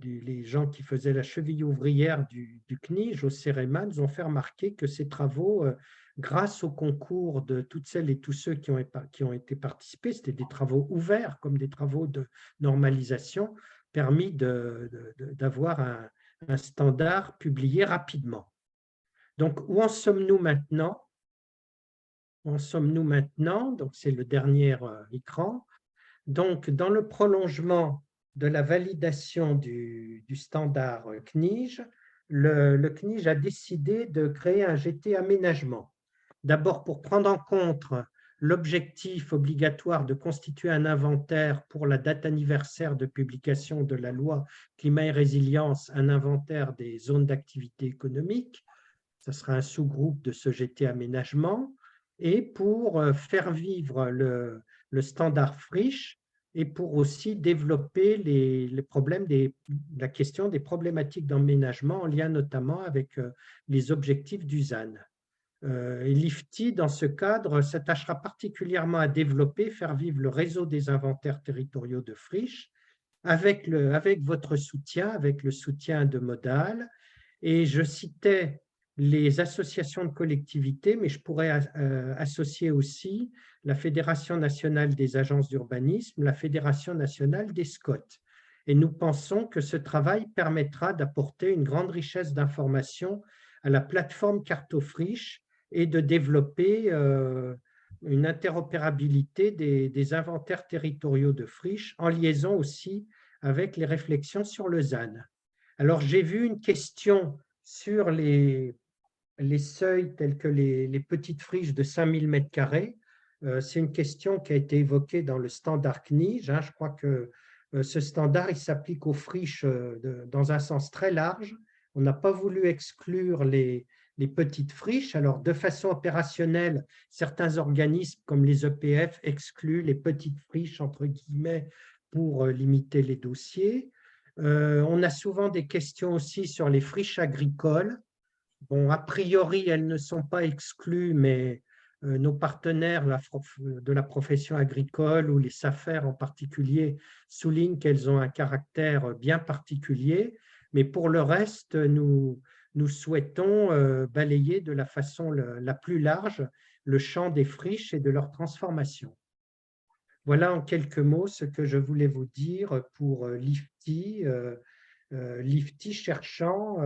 D: les gens qui faisaient la cheville ouvrière du CNIJ au CEREMA nous ont fait remarquer que ces travaux, grâce au concours de toutes celles et tous ceux qui ont été participés, c'était des travaux ouverts comme des travaux de normalisation, permis d'avoir un standard publié rapidement. Donc, où en sommes-nous maintenant? Donc, c'est le dernier écran. Donc, dans le prolongement de la validation du standard CNIJ, le CNIJ a décidé de créer un GT aménagement. D'abord, pour prendre en compte l'objectif obligatoire de constituer un inventaire pour la date anniversaire de publication de la loi Climat et Résilience, un inventaire des zones d'activité économique. Ce sera un sous-groupe de ce GT aménagement. Et pour faire vivre le standard friche et pour aussi développer les problèmes la question des problématiques d'emménagement en lien notamment avec les objectifs du ZAN. L'IFTI, dans ce cadre, s'attachera particulièrement à développer, faire vivre le réseau des inventaires territoriaux de friches avec votre soutien, avec le soutien de Modal. Et je citais les associations de collectivités, mais je pourrais associer aussi la Fédération nationale des agences d'urbanisme, la Fédération nationale des SCOT. Et nous pensons que ce travail permettra d'apporter une grande richesse d'informations à la plateforme Cartofriche et de développer une interopérabilité des inventaires territoriaux de friches en liaison aussi avec les réflexions sur le ZAN. Alors, j'ai vu une question sur les seuils tels que les petites friches de 5000 m². C'est une question qui a été évoquée dans le standard CNIJ. Je crois que ce standard il s'applique aux friches dans un sens très large. On n'a pas voulu exclure les petites friches. Alors, de façon opérationnelle, certains organismes comme les EPF excluent les petites friches, entre guillemets, pour limiter les dossiers. On a souvent des questions aussi sur les friches agricoles. Bon, a priori, elles ne sont pas exclues, mais nos partenaires de la profession agricole ou les SAFER en particulier soulignent qu'elles ont un caractère bien particulier. Mais pour le reste, nous souhaitons balayer de la façon la plus large le champ des friches et de leur transformation. Voilà en quelques mots ce que je voulais vous dire pour l'IFTI. L'IFTI cherchant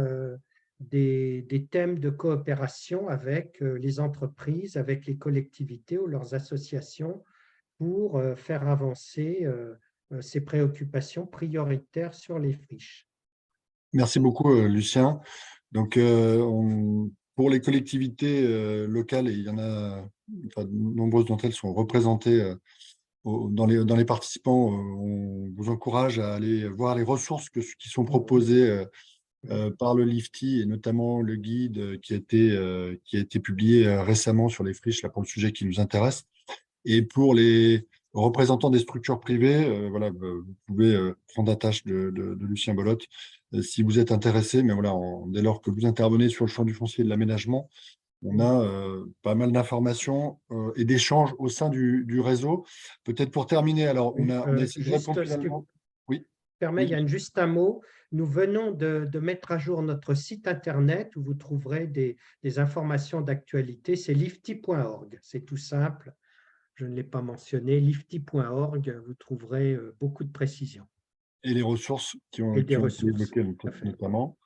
D: des thèmes de coopération avec les entreprises, avec les collectivités ou leurs associations pour faire avancer ces préoccupations prioritaires sur les friches.
A: Merci beaucoup, Lucien. Donc, pour les collectivités locales, et il y en a, enfin, nombreuses d'entre elles sont représentées dans les participants. On vous encourage à aller voir les ressources qui sont proposées par le LIFTI, et notamment le guide qui a été publié récemment sur les friches, là, pour le sujet qui nous intéresse. Et pour les représentants des structures privées, voilà, vous pouvez prendre attache de Lucien Bolotte si vous êtes intéressé. Mais voilà, dès lors que vous intervenez sur le champ du foncier et de l'aménagement, on a pas mal d'informations et d'échanges au sein du réseau. Peut-être pour terminer, alors on a essayé de répondre finalement. Oui.
D: Permet, il y a juste un mot. Nous venons de mettre à jour notre site internet où vous trouverez des informations d'actualité. C'est lifti.org. C'est tout simple. Je ne l'ai pas mentionné. Lifti.org, vous trouverez beaucoup de précisions.
A: Et les ressources qui ont
D: été
A: évoquées notamment.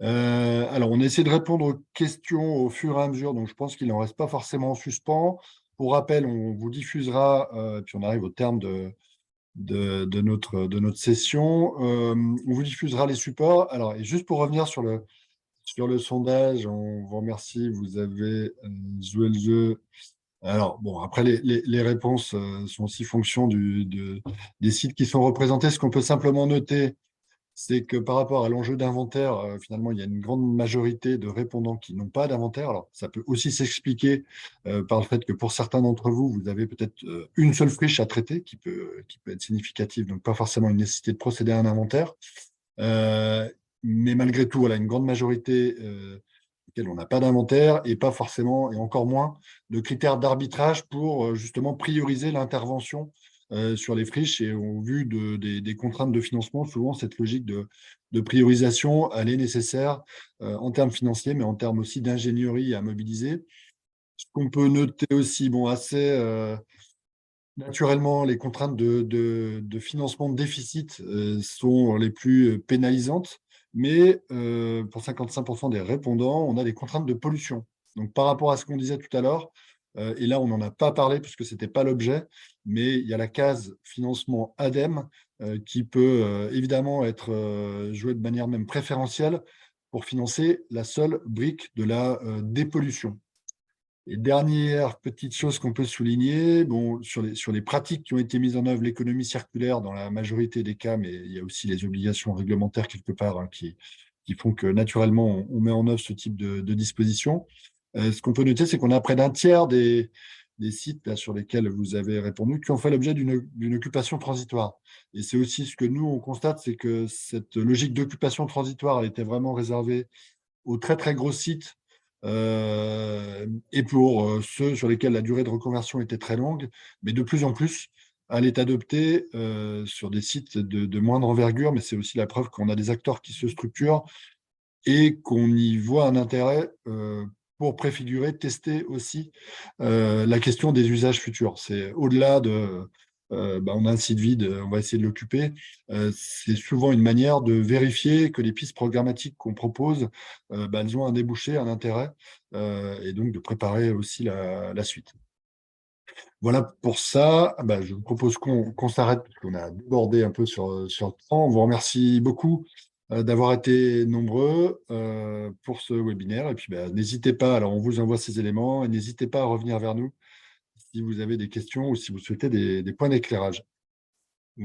A: Alors, on a essayé de répondre aux questions au fur et à mesure, donc je pense qu'il n'en reste pas forcément en suspens. Pour rappel, on vous diffusera, puis on arrive au terme de notre session, on vous diffusera les supports. Alors, et juste pour revenir sur le sondage, on vous remercie, vous avez joué le jeu. Alors, bon, après, les réponses sont aussi fonction des sites qui sont représentés. Ce qu'on peut simplement noter, c'est que par rapport à l'enjeu d'inventaire, finalement, il y a une grande majorité de répondants qui n'ont pas d'inventaire. Alors, ça peut aussi s'expliquer par le fait que pour certains d'entre vous, vous avez peut-être une seule friche à traiter qui peut être significative, donc pas forcément une nécessité de procéder à un inventaire. Mais malgré tout, voilà, une grande majorité auquel on n'a pas d'inventaire et pas forcément, et encore moins, de critères d'arbitrage pour justement prioriser l'intervention sur les friches. Et au vu des contraintes de financement, souvent cette logique de priorisation, elle est nécessaire en termes financiers, mais en termes aussi d'ingénierie à mobiliser. Ce qu'on peut noter aussi, bon, assez naturellement, les contraintes de financement de déficit sont les plus pénalisantes, mais pour 55% des répondants, on a des contraintes de pollution. Donc, par rapport à ce qu'on disait tout à l'heure, et là, on n'en a pas parlé puisque ce n'était pas l'objet, mais il y a la case financement ADEME qui peut évidemment être jouée de manière même préférentielle pour financer la seule brique de la dépollution. Et dernière petite chose qu'on peut souligner, bon, sur les pratiques qui ont été mises en œuvre, l'économie circulaire dans la majorité des cas, mais il y a aussi les obligations réglementaires quelque part hein, qui font que naturellement on met en œuvre ce type de dispositions. Ce qu'on peut noter, c'est qu'on a près d'un tiers des sites là, sur lesquels vous avez répondu qui ont fait l'objet d'une occupation transitoire. Et c'est aussi ce que nous, on constate, c'est que cette logique d'occupation transitoire elle était vraiment réservée aux très très gros sites et pour ceux sur lesquels la durée de reconversion était très longue, mais de plus en plus, elle est adoptée sur des sites de moindre envergure, mais c'est aussi la preuve qu'on a des acteurs qui se structurent et qu'on y voit un intérêt pour préfigurer, tester aussi la question des usages futurs. C'est au-delà de on a un site vide, on va essayer de l'occuper. C'est souvent une manière de vérifier que les pistes programmatiques qu'on propose, elles ont un débouché, un intérêt, et donc de préparer aussi la suite. Voilà pour ça. Je vous propose qu'on s'arrête parce qu'on a débordé un peu sur le temps. On vous remercie beaucoup d'avoir été nombreux pour ce webinaire. Et puis, n'hésitez pas, alors on vous envoie ces éléments, et n'hésitez pas à revenir vers nous si vous avez des questions ou si vous souhaitez des points d'éclairage.